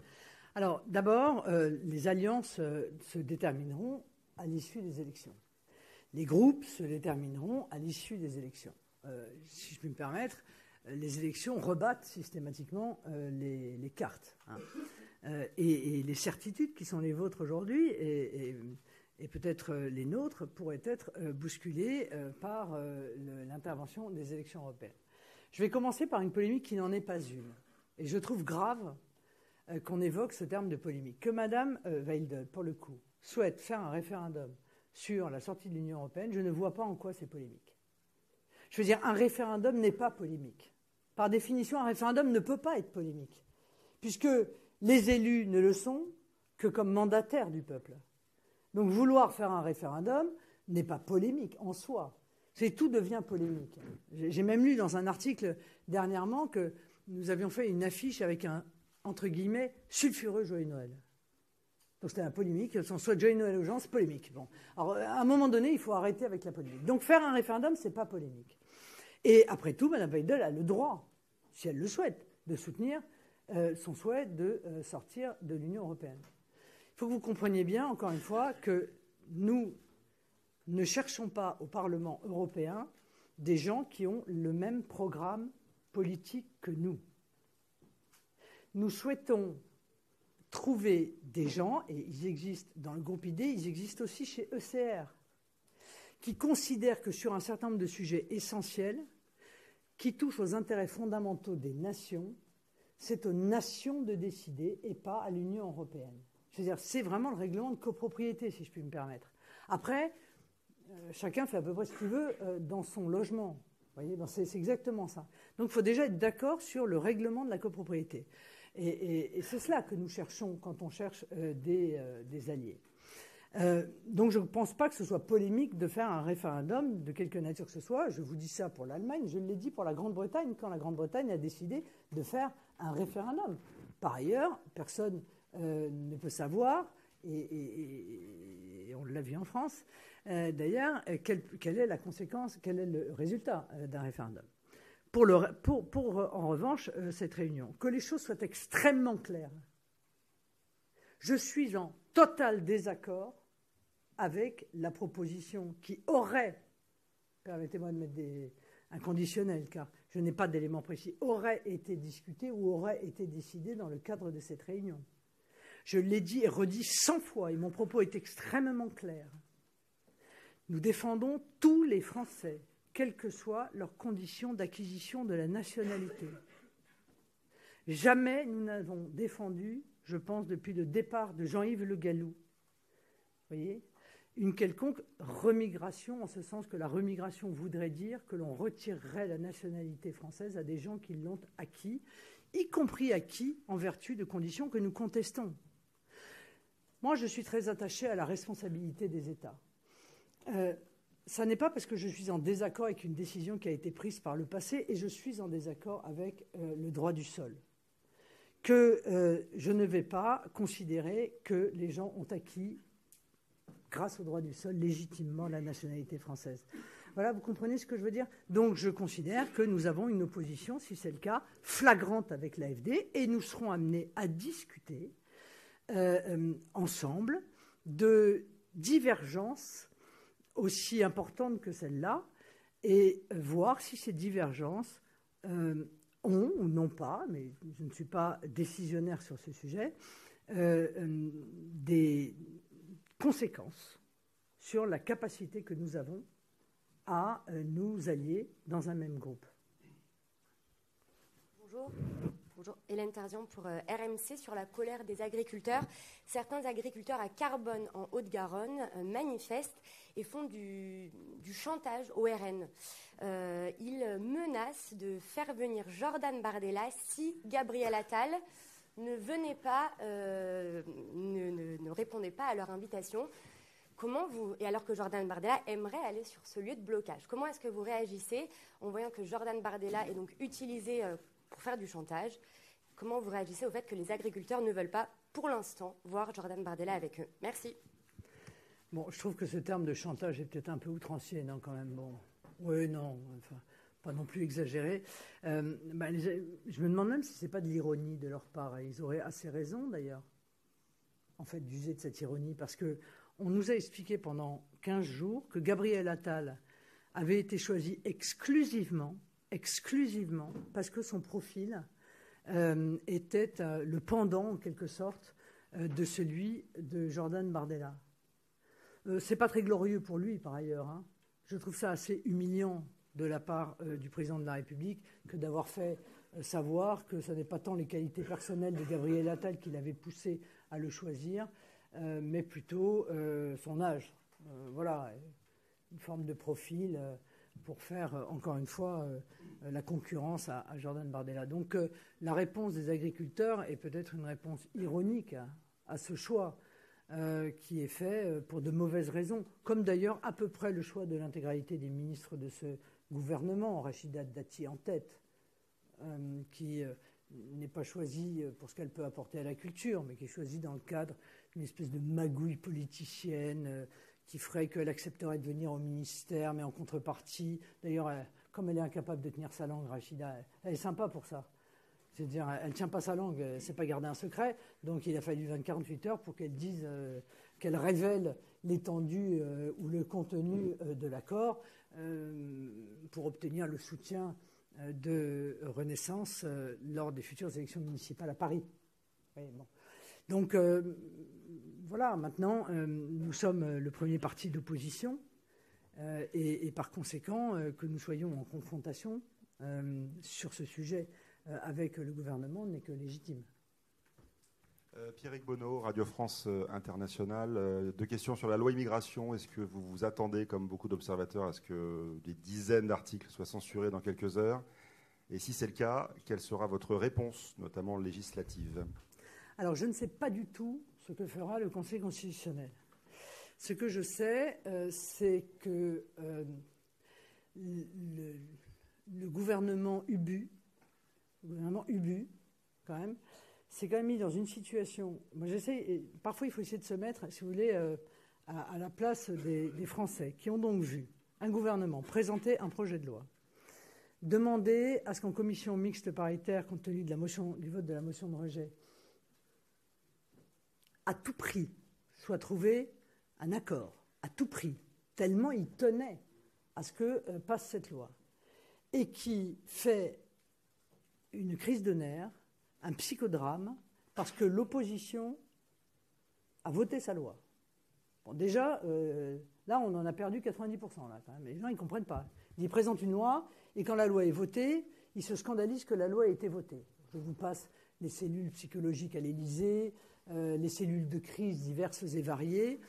Alors, d'abord, les alliances se détermineront à l'issue des élections. Les groupes se détermineront à l'issue des élections. Si je puis me permettre, les élections rebattent systématiquement les cartes. Et les certitudes qui sont les vôtres aujourd'hui et peut-être les nôtres pourraient être bousculées par l'intervention des élections européennes. Je vais commencer par une polémique qui n'en est pas une. Et je trouve grave qu'on évoque ce terme de polémique. Que Mme Weidel, pour le coup, souhaite faire un référendum sur la sortie de l'Union européenne, je ne vois pas en quoi c'est polémique. Je veux dire, un référendum n'est pas polémique. Par définition, un référendum ne peut pas être polémique, puisque les élus ne le sont que comme mandataires du peuple. Donc vouloir faire un référendum n'est pas polémique en soi. Tout devient polémique. J'ai même lu dans un article dernièrement que nous avions fait une affiche avec un, entre guillemets, sulfureux Joyeux Noël. Donc c'était un polémique, soit Joyeux Noël aux gens, c'est polémique. Bon. Alors à un moment donné, il faut arrêter avec la polémique. Donc faire un référendum, c'est pas polémique. Et après tout, Mme Weidel a le droit, si elle le souhaite, de soutenir son souhait de sortir de l'Union européenne. Il faut que vous compreniez bien, encore une fois, que nous ne cherchons pas au Parlement européen des gens qui ont le même programme politique que nous. Nous souhaitons trouver des gens, et ils existent dans le groupe ID, ils existent aussi chez ECR, qui considèrent que sur un certain nombre de sujets essentiels, qui touchent aux intérêts fondamentaux des nations, c'est aux nations de décider et pas à l'Union européenne. Je veux dire, c'est vraiment le règlement de copropriété, si je puis me permettre. Après, chacun fait à peu près ce qu'il veut dans son logement. Vous voyez, c'est exactement ça. Donc il faut déjà être d'accord sur le règlement de la copropriété. Et c'est cela que nous cherchons quand on cherche des alliés. Donc je ne pense pas que ce soit polémique de faire un référendum de quelque nature que ce soit. Je vous dis ça pour l'Allemagne, je l'ai dit pour la Grande-Bretagne, quand la Grande-Bretagne a décidé de faire un référendum. Par ailleurs, personne ne peut savoir, et on l'a vu en France, d'ailleurs, quelle est la conséquence, quel est le résultat d'un référendum. Pour en revanche, cette réunion, que les choses soient extrêmement claires. Je suis en total désaccord avec la proposition qui aurait, permettez-moi de mettre un conditionnel, car je n'ai pas d'éléments précis, aurait été discutée ou aurait été décidée dans le cadre de cette réunion. Je l'ai dit et redit 100 fois, et mon propos est extrêmement clair. Nous défendons tous les Français, quelles que soient leurs conditions d'acquisition de la nationalité. Jamais nous n'avons défendu, je pense, depuis le départ de Jean-Yves Le Gallou, voyez, une quelconque remigration, en ce sens que la remigration voudrait dire que l'on retirerait la nationalité française à des gens qui l'ont acquis, y compris acquis en vertu de conditions que nous contestons. Moi, je suis très attaché à la responsabilité des États. Ça n'est pas parce que je suis en désaccord avec une décision qui a été prise par le passé, et je suis en désaccord avec le droit du sol, que je ne vais pas considérer que les gens ont acquis, grâce au droit du sol, légitimement la nationalité française. Voilà, vous comprenez ce que je veux dire? Donc je considère que nous avons une opposition, si c'est le cas, flagrante avec l'AfD, et nous serons amenés à discuter ensemble de divergences aussi importantes que celle-là, et voir si ces divergences ont ou n'ont pas, mais je ne suis pas décisionnaire sur ce sujet, des conséquences sur la capacité que nous avons à nous allier dans un même groupe. Bonjour. Bonjour, Hélène Tarzian pour RMC sur la colère des agriculteurs. Certains agriculteurs à Carbone, en Haute-Garonne, manifestent et font du chantage au RN. Ils menacent de faire venir Jordan Bardella si Gabriel Attal ne venait pas, ne répondait pas à leur invitation. Et alors que Jordan Bardella aimerait aller sur ce lieu de blocage, comment est-ce que vous réagissez en voyant que Jordan Bardella est donc utilisé pour faire du chantage? Comment vous réagissez au fait que les agriculteurs ne veulent pas, pour l'instant, voir Jordan Bardella avec eux? Merci. Bon, je trouve que ce terme de chantage est peut-être un peu outrancier, non, quand même. Bon, oui, non, enfin, pas non plus exagéré. Je me demande même si ce n'est pas de l'ironie de leur part. Et ils auraient assez raison, d'ailleurs, en fait, d'user de cette ironie, parce qu'on nous a expliqué pendant 15 jours que Gabriel Attal avait été choisi exclusivement, parce que son profil était le pendant, en quelque sorte, de celui de Jordan Bardella. C'est pas très glorieux pour lui, par ailleurs, hein. Je trouve ça assez humiliant de la part du président de la République que d'avoir fait savoir que ce n'est pas tant les qualités personnelles de Gabriel Attal qui l'avaient poussé à le choisir, mais plutôt son âge. Voilà, une forme de profil pour faire, encore une fois, la concurrence à Jordan Bardella. Donc la réponse des agriculteurs est peut-être une réponse ironique à ce choix qui est fait pour de mauvaises raisons, comme d'ailleurs à peu près le choix de l'intégralité des ministres de ce gouvernement, Rachida Dati en tête, qui n'est pas choisie pour ce qu'elle peut apporter à la culture, mais qui est choisie dans le cadre d'une espèce de magouille politicienne qui ferait qu'elle accepterait de venir au ministère, mais en contrepartie, d'ailleurs, comme elle est incapable de tenir sa langue, Rachida, elle est sympa pour ça. C'est-à-dire, elle ne tient pas sa langue, elle ne sait pas garder un secret, donc il a fallu 48 heures pour qu'elle dise, qu'elle révèle l'étendue ou le contenu de l'accord pour obtenir le soutien de Renaissance lors des futures élections municipales à Paris. Oui, bon. Donc, voilà, maintenant, nous sommes le premier parti d'opposition et par conséquent, que nous soyons en confrontation sur ce sujet avec le gouvernement n'est que légitime. Pierrick Bonneau, Radio France Internationale. Deux questions sur la loi immigration. Est-ce que vous vous attendez, comme beaucoup d'observateurs, à ce que des dizaines d'articles soient censurés dans quelques heures? Et si c'est le cas, quelle sera votre réponse, notamment législative? Alors, je ne sais pas du tout ce que fera le Conseil constitutionnel. Ce que je sais, c'est que le gouvernement Ubu, quand même, s'est quand même mis dans une situation. Moi, parfois, il faut essayer de se mettre, si vous voulez, à la place des Français, qui ont donc vu un gouvernement présenter un projet de loi, demander à ce qu'en commission mixte paritaire, compte tenu de du vote de la motion de rejet, à tout prix, soit trouvé un accord, à tout prix, tellement il tenait à ce que passe cette loi, et qui fait une crise de nerfs, un psychodrame, parce que l'opposition a voté sa loi. Bon, déjà, là, on en a perdu 90%. Là, quand même. Les gens, ils ne comprennent pas. Ils présentent une loi, et quand la loi est votée, ils se scandalisent que la loi ait été votée. Je vous passe les cellules psychologiques à l'Élysée, les cellules de crise diverses et variées.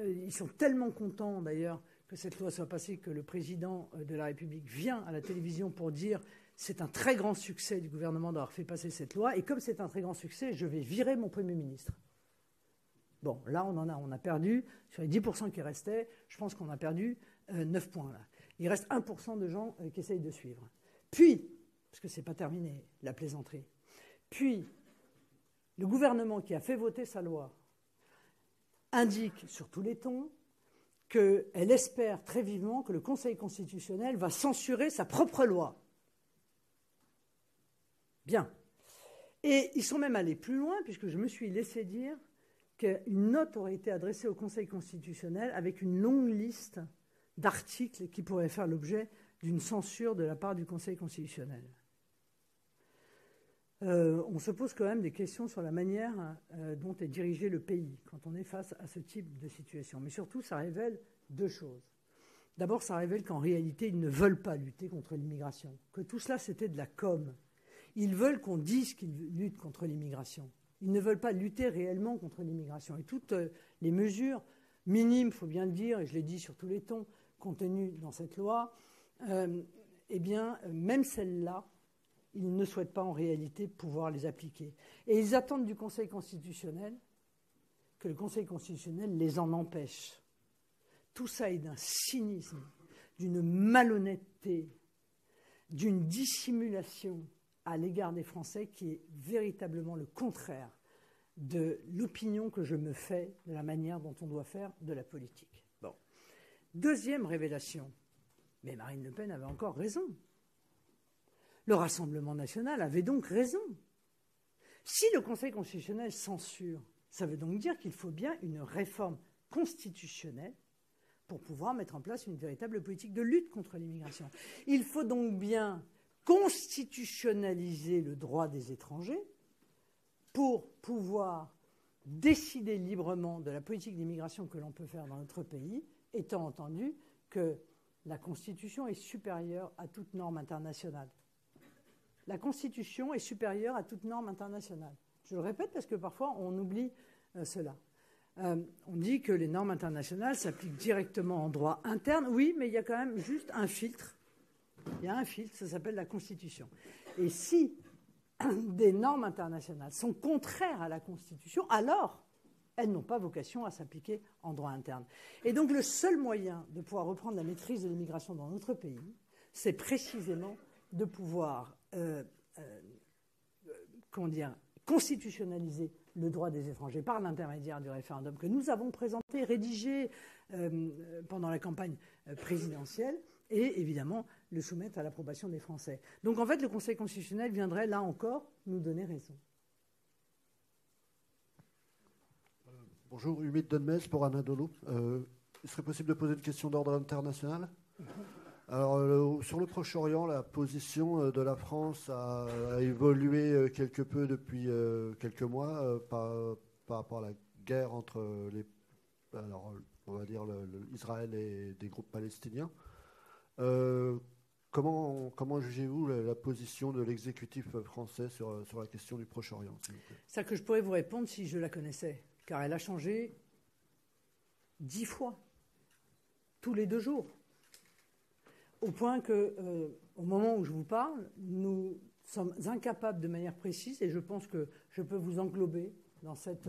Ils sont tellement contents, d'ailleurs, que cette loi soit passée, que le président de la République vient à la télévision pour dire « c'est un très grand succès du gouvernement d'avoir fait passer cette loi, et comme c'est un très grand succès, je vais virer mon Premier ministre ». Bon, là, on a perdu, sur les 10% qui restaient, je pense qu'on a perdu 9 points. Là. Il reste 1% de gens qui essayent de suivre. Puis, parce que ce n'est pas terminé, la plaisanterie, puis le gouvernement qui a fait voter sa loi indique sur tous les tons qu'elle espère très vivement que le Conseil constitutionnel va censurer sa propre loi. Bien. Et ils sont même allés plus loin, puisque je me suis laissé dire qu'une note aurait été adressée au Conseil constitutionnel avec une longue liste d'articles qui pourraient faire l'objet d'une censure de la part du Conseil constitutionnel. On se pose quand même des questions sur la manière dont est dirigé le pays quand on est face à ce type de situation. Mais surtout, ça révèle deux choses. D'abord, ça révèle qu'en réalité, ils ne veulent pas lutter contre l'immigration, que tout cela, c'était de la com'. Ils veulent qu'on dise qu'ils luttent contre l'immigration. Ils ne veulent pas lutter réellement contre l'immigration. Et toutes les mesures minimes, il faut bien le dire, et je l'ai dit sur tous les tons, contenues dans cette loi, eh bien, même celles-là, ils ne souhaitent pas en réalité pouvoir les appliquer. Et ils attendent du Conseil constitutionnel que le Conseil constitutionnel les en empêche. Tout ça est d'un cynisme, d'une malhonnêteté, d'une dissimulation à l'égard des Français qui est véritablement le contraire de l'opinion que je me fais de la manière dont on doit faire de la politique. Bon. Deuxième révélation, mais Marine Le Pen avait encore raison. Le Rassemblement national avait donc raison. Si le Conseil constitutionnel censure, ça veut donc dire qu'il faut bien une réforme constitutionnelle pour pouvoir mettre en place une véritable politique de lutte contre l'immigration. Il faut donc bien constitutionnaliser le droit des étrangers pour pouvoir décider librement de la politique d'immigration que l'on peut faire dans notre pays, étant entendu que la Constitution est supérieure à toute norme internationale. La Constitution est supérieure à toute norme internationale. Je le répète parce que parfois on oublie cela. On dit que les normes internationales s'appliquent directement en droit interne. Oui, mais il y a quand même juste un filtre. Il y a un filtre, ça s'appelle la Constitution. Et si des normes internationales sont contraires à la Constitution, alors elles n'ont pas vocation à s'appliquer en droit interne. Et donc le seul moyen de pouvoir reprendre la maîtrise de l'immigration dans notre pays, c'est précisément de pouvoir constitutionnaliser le droit des étrangers par l'intermédiaire du référendum que nous avons présenté, rédigé pendant la campagne présidentielle, et évidemment le soumettre à l'approbation des Français. Donc en fait, le Conseil constitutionnel viendrait là encore nous donner raison. Bonjour, Humide Denmez pour Anadolu. Il serait possible de poser une question d'ordre international ? Alors, sur le Proche-Orient, la position de la France a évolué quelque peu depuis quelques mois par rapport à la guerre entre on va dire Israël et des groupes palestiniens. Comment jugez-vous la position de l'exécutif français sur la question du Proche-Orient, s'il vous plaît ? Ça que je pourrais vous répondre si je la connaissais, car elle a changé 10 fois, tous les 2 jours. Au point que, au moment où je vous parle, nous sommes incapables de manière précise, et je pense que je peux vous englober dans cette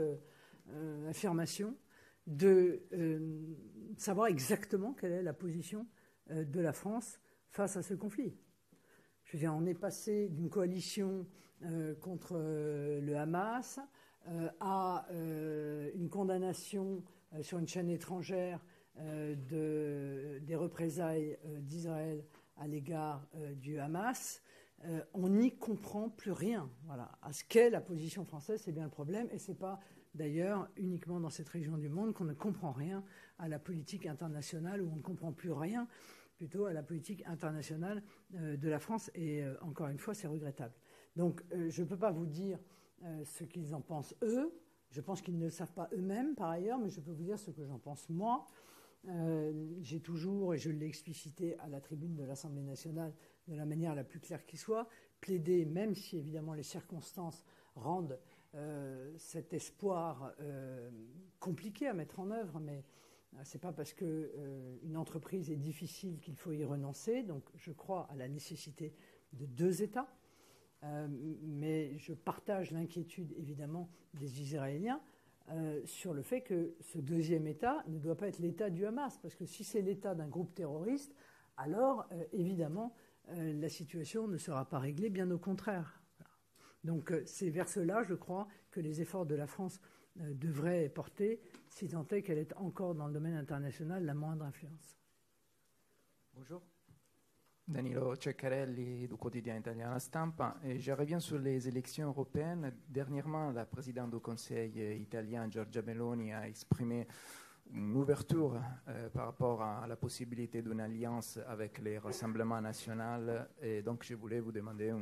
affirmation, de savoir exactement quelle est la position de la France face à ce conflit. Je veux dire, on est passé d'une coalition contre le Hamas à une condamnation sur une chaîne étrangère des représailles d'Israël à l'égard du Hamas. On n'y comprend plus rien. Voilà. À ce qu'est la position française, c'est bien le problème, et ce n'est pas d'ailleurs uniquement dans cette région du monde qu'on ne comprend rien à la politique internationale, ou on ne comprend plus rien plutôt à la politique internationale de la France. Et encore une fois, c'est regrettable. Donc je ne peux pas vous dire ce qu'ils en pensent eux. Je pense qu'ils ne le savent pas eux-mêmes par ailleurs, mais je peux vous dire ce que j'en pense moi. J'ai toujours, et je l'ai explicité à la tribune de l'Assemblée nationale de la manière la plus claire qui soit, plaidé, même si évidemment les circonstances rendent cet espoir compliqué à mettre en œuvre, mais ce n'est pas parce qu'une entreprise est difficile qu'il faut y renoncer. Donc je crois à la nécessité de 2 États, mais je partage l'inquiétude évidemment des Israéliens sur le fait que ce 2e État ne doit pas être l'État du Hamas, parce que si c'est l'État d'un groupe terroriste, alors évidemment la situation ne sera pas réglée, bien au contraire. Donc c'est vers cela, je crois, que les efforts de la France devraient porter, si tant est qu'elle est encore dans le domaine international la moindre influence. Bonjour. Danilo Ceccarelli du quotidien italien La Stampa. Et je reviens sur les élections européennes. Dernièrement, la présidente du Conseil italien, Giorgia Meloni, a exprimé une ouverture par rapport à la possibilité d'une alliance avec les Rassemblements nationaux. Et donc, je voulais vous demander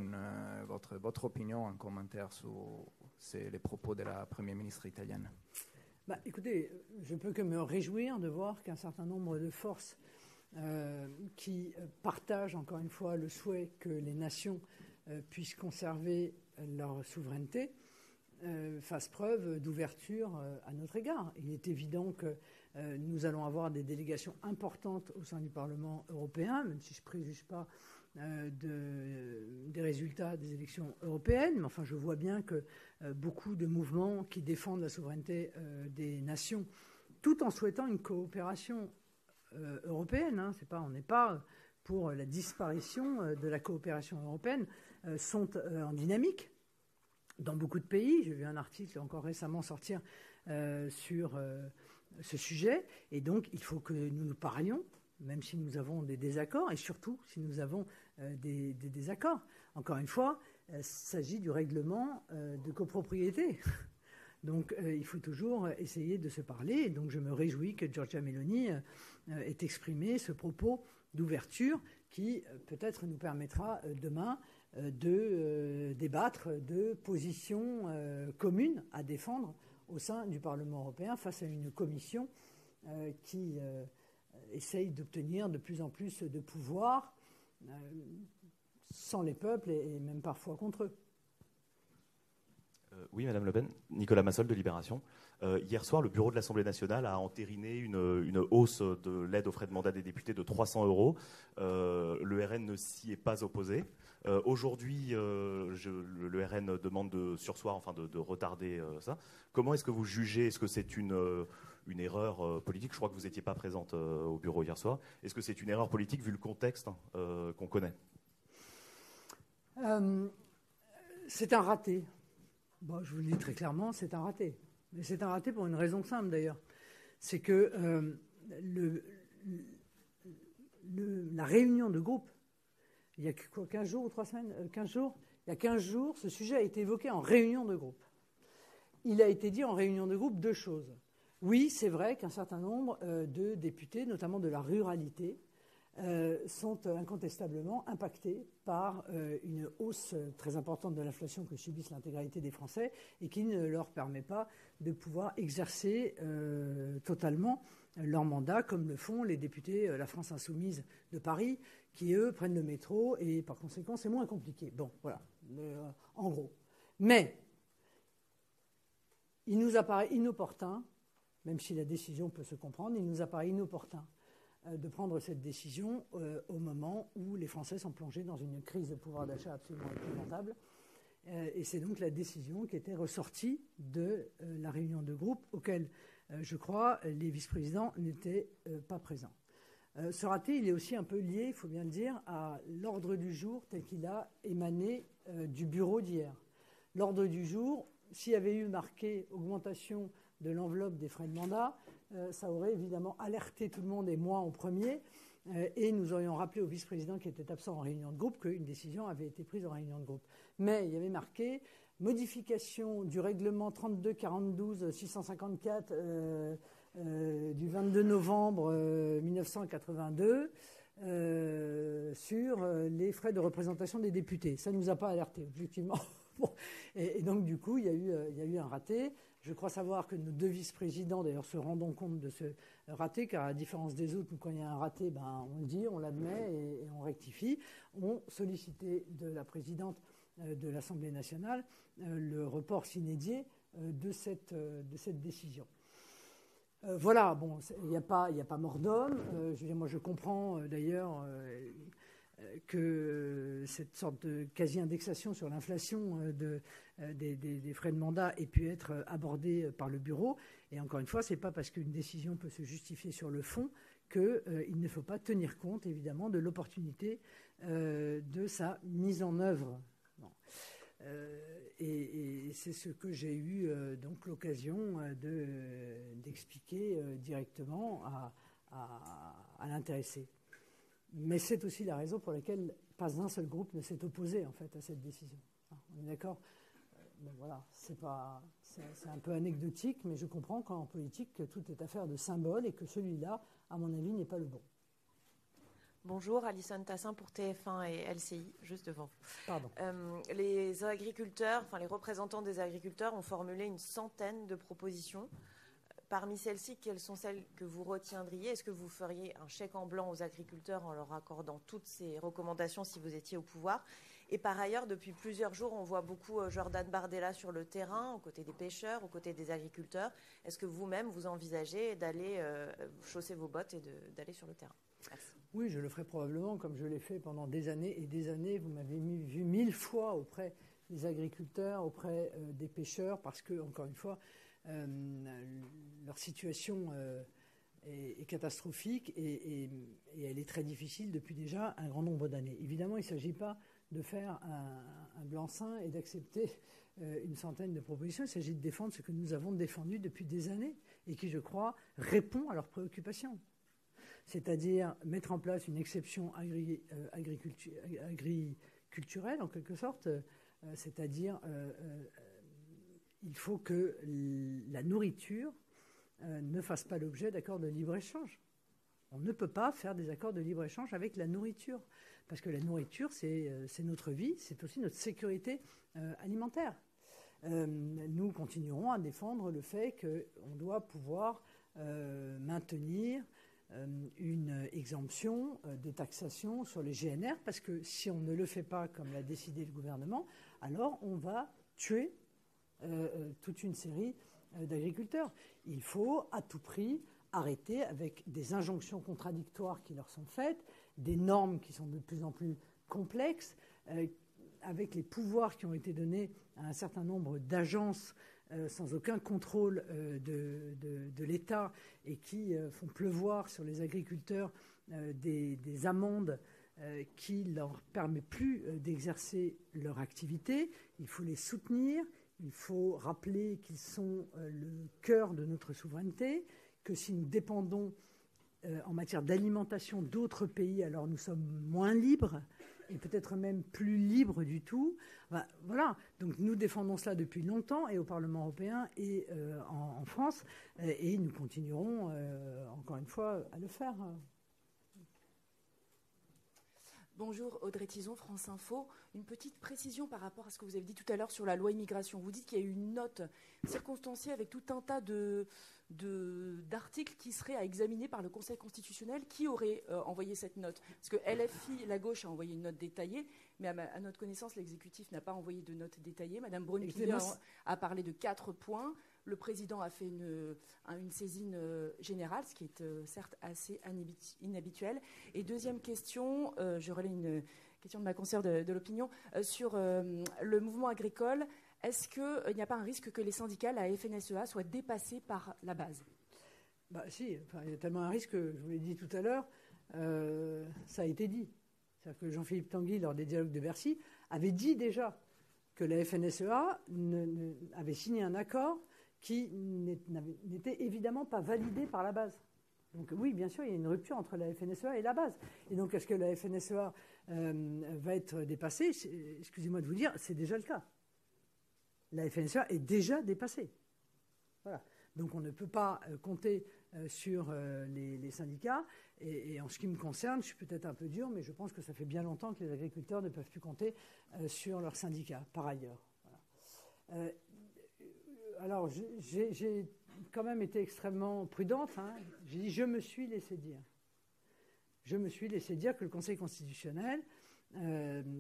votre opinion, un commentaire sur les propos de la Première ministre italienne. Écoutez, je ne peux que me réjouir de voir qu'un certain nombre de forces qui partagent encore une fois le souhait que les nations puissent conserver leur souveraineté fassent preuve d'ouverture à notre égard. Il est évident que nous allons avoir des délégations importantes au sein du Parlement européen, même si je ne préjuge pas des résultats des élections européennes. Mais enfin, je vois bien que beaucoup de mouvements qui défendent la souveraineté des nations, tout en souhaitant une coopération européenne, on n'est pas pour la disparition de la coopération européenne, sont en dynamique dans beaucoup de pays. J'ai vu un article encore récemment sortir sur ce sujet, et donc il faut que nous nous parlions, même si nous avons des désaccords, et surtout si nous avons des désaccords. Encore une fois, il s'agit du règlement de copropriété. Donc il faut toujours essayer de se parler, et donc je me réjouis que Giorgia Meloni ait exprimé ce propos d'ouverture qui peut-être nous permettra demain de débattre de positions communes à défendre au sein du Parlement européen face à une commission qui essaye d'obtenir de plus en plus de pouvoir sans les peuples et même parfois contre eux. Oui, Madame Le Pen. Nicolas Massol de Libération. Hier soir, le bureau de l'Assemblée nationale a entériné une hausse de l'aide aux frais de mandat des députés de 300 €. Le RN ne s'y est pas opposé. Aujourd'hui, le RN demande de surseoir, enfin de retarder ça. Comment est-ce que vous jugez? Est-ce que c'est une erreur politique? Je crois que vous n'étiez pas présente au bureau hier soir. Est-ce que c'est une erreur politique vu le contexte qu'on connaît? C'est un raté. Bon, je vous le dis très clairement, c'est un raté. Mais c'est un raté pour une raison simple d'ailleurs. C'est que la réunion de groupe, il y a quoi, 15 jours ou 3 semaines 15 jours. Il y a 15 jours, ce sujet a été évoqué en réunion de groupe. Il a été dit en réunion de groupe 2 choses. Oui, c'est vrai qu'un certain nombre de députés, notamment de la ruralité, sont incontestablement impactés par une hausse très importante de l'inflation que subissent l'intégralité des Français et qui ne leur permet pas de pouvoir exercer totalement leur mandat comme le font les députés La France Insoumise de Paris qui, eux, prennent le métro et par conséquent, c'est moins compliqué. Bon, voilà, en gros. Mais il nous apparaît inopportun, même si la décision peut se comprendre, il nous apparaît inopportun de prendre cette décision au moment où les Français sont plongés dans une crise de pouvoir d'achat absolument épouvantable. Et c'est donc la décision qui était ressortie de la réunion de groupe auquel, je crois, les vice-présidents n'étaient pas présents. Ce raté, il est aussi un peu lié, il faut bien le dire, à l'ordre du jour tel qu'il a émané du bureau d'hier. L'ordre du jour, s'il y avait eu marqué augmentation de l'enveloppe des frais de mandat, ça aurait évidemment alerté tout le monde, et moi en premier, et nous aurions rappelé au vice-président qui était absent en réunion de groupe qu'une décision avait été prise en réunion de groupe. Mais il y avait marqué modification du règlement 32-42-654 du 22 novembre 1982 sur les frais de représentation des députés. Ça ne nous a pas alertés, objectivement. Bon. Et donc, du coup, il y a eu un raté. Je crois savoir que nos deux vice-présidents, d'ailleurs, se rendent compte de ce raté, car à la différence des autres, quand il y a un raté, on le dit, on l'admet et on rectifie. On sollicitait de la présidente de l'Assemblée nationale le report sine die de cette décision. Voilà, bon, il n'y a pas mort d'homme. Je veux dire, moi, je comprends d'ailleurs que cette sorte de quasi-indexation sur l'inflation des frais de mandat ait pu être abordée par le bureau. Et encore une fois, ce n'est pas parce qu'une décision peut se justifier sur le fond qu'il ne faut pas tenir compte, évidemment, de l'opportunité de sa mise en œuvre. Bon. Et c'est ce que j'ai eu donc l'occasion d'expliquer directement à l'intéressé. Mais c'est aussi la raison pour laquelle pas un seul groupe ne s'est opposé en fait à cette décision. On est d'accord ? Bon, voilà, c'est un peu anecdotique, mais je comprends qu'en politique, que tout est affaire de symbole et que celui-là, à mon avis, n'est pas le bon. Bonjour, Alison Tassin pour TF1 et LCI, juste devant vous. Pardon. Les agriculteurs, les représentants des agriculteurs ont formulé une centaine de propositions. Parmi celles-ci, quelles sont celles que vous retiendriez ? Est-ce que vous feriez un chèque en blanc aux agriculteurs en leur accordant toutes ces recommandations si vous étiez au pouvoir ? Et par ailleurs, depuis plusieurs jours, on voit beaucoup Jordan Bardella sur le terrain, aux côtés des pêcheurs, aux côtés des agriculteurs. Est-ce que vous-même, vous envisagez d'aller chausser vos bottes et d'aller sur le terrain ? Merci. Oui, je le ferai probablement, comme je l'ai fait pendant des années et des années. Vous m'avez vu 1000 fois auprès des agriculteurs, auprès des pêcheurs, parce que, encore une fois, leur situation est catastrophique et elle est très difficile depuis déjà un grand nombre d'années. Évidemment, il ne s'agit pas de faire un blanc-seing et d'accepter une centaine de propositions. Il s'agit de défendre ce que nous avons défendu depuis des années et qui, je crois, répond à leurs préoccupations. C'est-à-dire mettre en place une exception agriculturelle, en quelque sorte, c'est-à-dire il faut que la nourriture ne fasse pas l'objet d'accords de libre-échange. On ne peut pas faire des accords de libre-échange avec la nourriture, parce que la nourriture, c'est notre vie, c'est aussi notre sécurité alimentaire. Nous continuerons à défendre le fait qu'on doit pouvoir maintenir une exemption de taxation sur les GNR, parce que si on ne le fait pas comme l'a décidé le gouvernement, alors on va tuer toute une série d'agriculteurs. Il faut à tout prix arrêter avec des injonctions contradictoires qui leur sont faites, des normes qui sont de plus en plus complexes, avec les pouvoirs qui ont été donnés à un certain nombre d'agences sans aucun contrôle de l'État et qui font pleuvoir sur les agriculteurs des amendes qui ne leur permettent plus d'exercer leur activité. Il faut les soutenir, il faut rappeler qu'ils sont le cœur de notre souveraineté, que si nous dépendons en matière d'alimentation d'autres pays, alors nous sommes moins libres et peut-être même plus libres du tout. Ben, voilà, donc nous défendons cela depuis longtemps et au Parlement européen et en France et nous continuerons encore une fois à le faire. Bonjour, Audrey Tison, France Info. Une petite précision par rapport à ce que vous avez dit tout à l'heure sur la loi immigration. Vous dites qu'il y a eu une note circonstanciée avec tout un tas d'articles qui seraient à examiner par le Conseil constitutionnel. Qui aurait envoyé cette note ? Parce que LFI, la gauche, a envoyé une note détaillée, mais à notre connaissance, l'exécutif n'a pas envoyé de note détaillée. Madame Braun-Pivet a parlé de 4 points. Le président a fait une saisine générale, ce qui est certes assez inhabituel. Et deuxième question, je relais une question de ma consoeur de l'opinion, sur le mouvement agricole. Est-ce qu'il n'y a pas un risque que les syndicats, la FNSEA, soient dépassés par la base ? Bah, si, il y a tellement un risque, je vous l'ai dit tout à l'heure, ça a été dit. C'est-à-dire que Jean-Philippe Tanguy, lors des dialogues de Bercy, avait dit déjà que la FNSEA avait signé un accord qui n'était évidemment pas validé par la base. Donc oui, bien sûr, il y a une rupture entre la FNSEA et la base. Et donc, est-ce que la FNSEA va être dépassée? Excusez-moi de vous dire, c'est déjà le cas. La FNSEA est déjà dépassée. Voilà. Donc on ne peut pas compter sur les syndicats. Et en ce qui me concerne, je suis peut-être un peu dur, mais je pense que ça fait bien longtemps que les agriculteurs ne peuvent plus compter sur leurs syndicats, par ailleurs. Voilà. Alors, j'ai quand même été extrêmement prudente. Hein. J'ai dit, je me suis laissé dire. Je me suis laissé dire que le Conseil constitutionnel,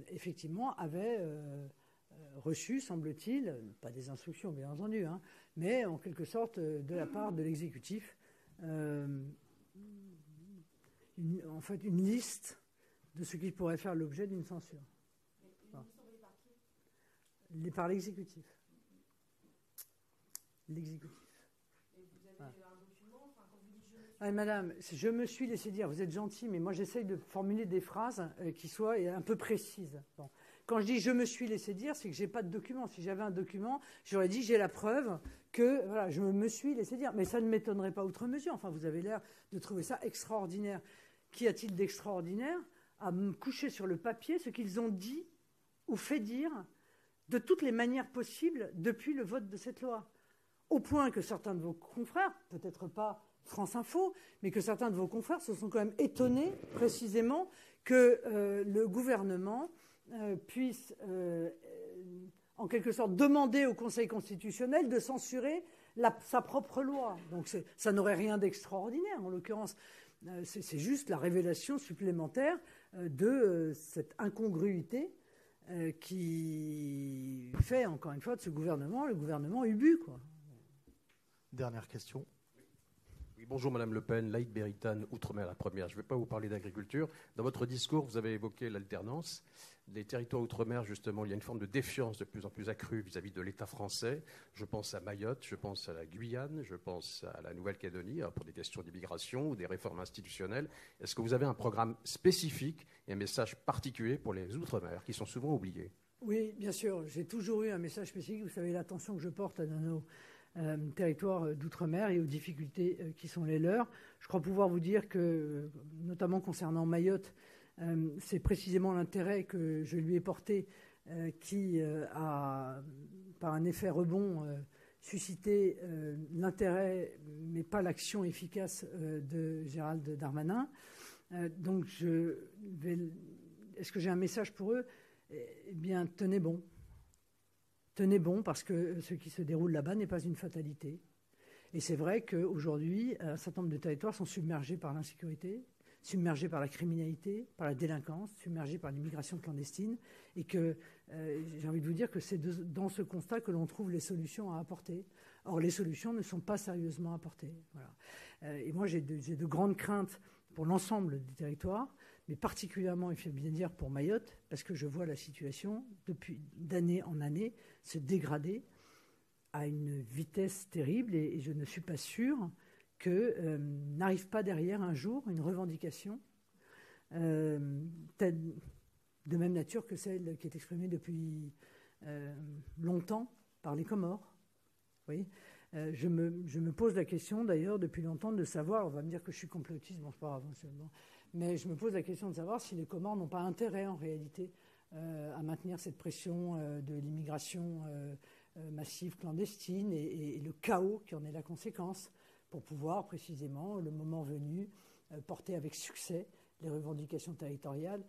effectivement, avait reçu, semble-t-il, pas des instructions, bien entendu, hein, mais en quelque sorte, de la part de l'exécutif, en fait, une liste de ce qui pourrait faire l'objet d'une censure. Voilà. Par l'exécutif. L'exécutif. Voilà. Madame, je me suis laissé dire, vous êtes gentille, mais moi j'essaye de formuler des phrases qui soient un peu précises. Bon. Quand je dis je me suis laissé dire, c'est que je n'ai pas de document. Si j'avais un document, j'aurais dit j'ai la preuve que voilà, je me suis laissé dire. Mais ça ne m'étonnerait pas outre mesure. Enfin, vous avez l'air de trouver ça extraordinaire. Qu'y a-t-il d'extraordinaire à me coucher sur le papier ce qu'ils ont dit ou fait dire de toutes les manières possibles depuis le vote de cette loi? Au point que certains de vos confrères, peut-être pas France Info, mais que certains de vos confrères se sont quand même étonnés précisément que le gouvernement puisse en quelque sorte demander au Conseil constitutionnel de censurer sa propre loi. Donc ça n'aurait rien d'extraordinaire en l'occurrence. C'est juste la révélation supplémentaire de cette incongruité qui fait encore une fois de ce gouvernement le gouvernement ubu, quoi. Dernière question. Oui, bonjour Madame Le Pen, Laïc Béritan, Outre-mer la première. Je ne vais pas vous parler d'agriculture. Dans votre discours, vous avez évoqué l'alternance. Les territoires outre-mer, justement, il y a une forme de défiance de plus en plus accrue vis-à-vis de l'État français. Je pense à Mayotte, je pense à la Guyane, je pense à la Nouvelle-Calédonie pour des questions d'immigration ou des réformes institutionnelles. Est-ce que vous avez un programme spécifique et un message particulier pour les outre-mer qui sont souvent oubliés? Oui, bien sûr. J'ai toujours eu un message spécifique. Vous savez l'attention que je porte à nos territoires d'outre-mer et aux difficultés qui sont les leurs. Je crois pouvoir vous dire que, notamment concernant Mayotte, c'est précisément l'intérêt que je lui ai porté qui a, par un effet rebond, suscité l'intérêt, mais pas l'action efficace de Gérald Darmanin. Donc, est-ce que j'ai un message pour eux? Eh bien, tenez bon. Tenez bon, parce que ce qui se déroule là-bas n'est pas une fatalité. Et c'est vrai qu'aujourd'hui, un certain nombre de territoires sont submergés par l'insécurité, submergés par la criminalité, par la délinquance, submergés par l'immigration clandestine, et que j'ai envie de vous dire que c'est dans ce constat que l'on trouve les solutions à apporter. Or, les solutions ne sont pas sérieusement apportées. Voilà. Et moi, j'ai de grandes craintes pour l'ensemble des territoires, mais particulièrement, il faut bien dire, pour Mayotte, parce que je vois la situation, depuis d'année en année, se dégrader à une vitesse terrible, et je ne suis pas sûr que n'arrive pas derrière un jour une revendication de même nature que celle qui est exprimée depuis longtemps par les Comores. Oui. Je me pose la question d'ailleurs depuis longtemps de savoir, on va me dire que je suis complotiste, bon c'est pas grave, bon, mais je me pose la question de savoir si les Comores n'ont pas intérêt en réalité à maintenir cette pression de l'immigration massive clandestine et le chaos qui en est la conséquence, pour pouvoir précisément, le moment venu, porter avec succès les revendications territoriales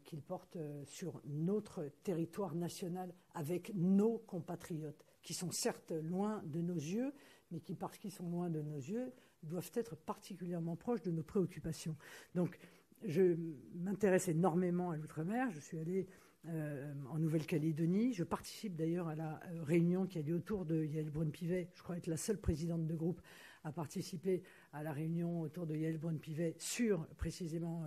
qu'ils portent sur notre territoire national avec nos compatriotes, qui sont certes loin de nos yeux, mais qui, parce qu'ils sont loin de nos yeux, doivent être particulièrement proches de nos préoccupations. Donc, je m'intéresse énormément à l'outre-mer. Je suis allé en Nouvelle-Calédonie. Je participe d'ailleurs à la réunion qui a lieu autour de Yael Braun-Pivet. Je crois être la seule présidente de groupe à participer à la réunion autour de Yael Braun-Pivet sur précisément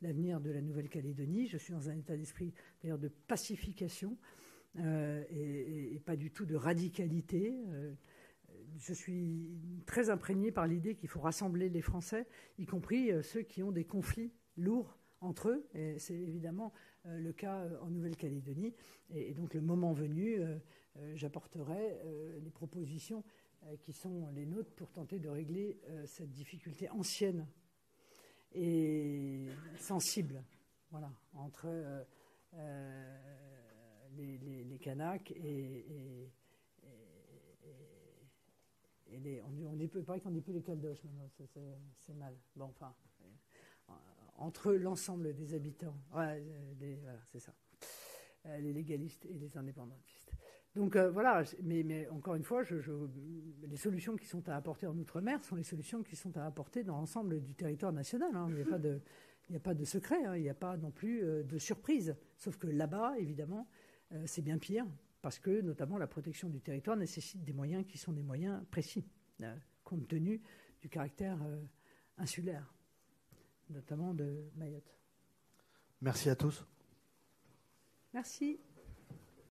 l'avenir de la Nouvelle-Calédonie. Je suis dans un état d'esprit d'ailleurs de pacification et pas du tout de radicalité. Je suis très imprégné par l'idée qu'il faut rassembler les Français, y compris ceux qui ont des conflits lourds entre eux, et c'est évidemment le cas en Nouvelle-Calédonie. Et donc le moment venu, j'apporterai les propositions qui sont les nôtres pour tenter de régler cette difficulté ancienne et sensible, voilà, entre les Kanaks et on dit peu, pareil qu'on dit plus les Caldoches maintenant, c'est mal. Bon, enfin, entre l'ensemble des habitants, voilà, c'est ça, les légalistes et les indépendantistes. Donc voilà, mais encore une fois, les solutions qui sont à apporter en Outre-mer sont les solutions qui sont à apporter dans l'ensemble du territoire national. Hein. Il n'y a pas de secret, hein. Il n'y a pas non plus de surprise. Sauf que là-bas, évidemment, c'est bien pire, parce que notamment la protection du territoire nécessite des moyens qui sont des moyens précis, compte tenu du caractère insulaire, notamment de Mayotte. Merci à tous. Merci.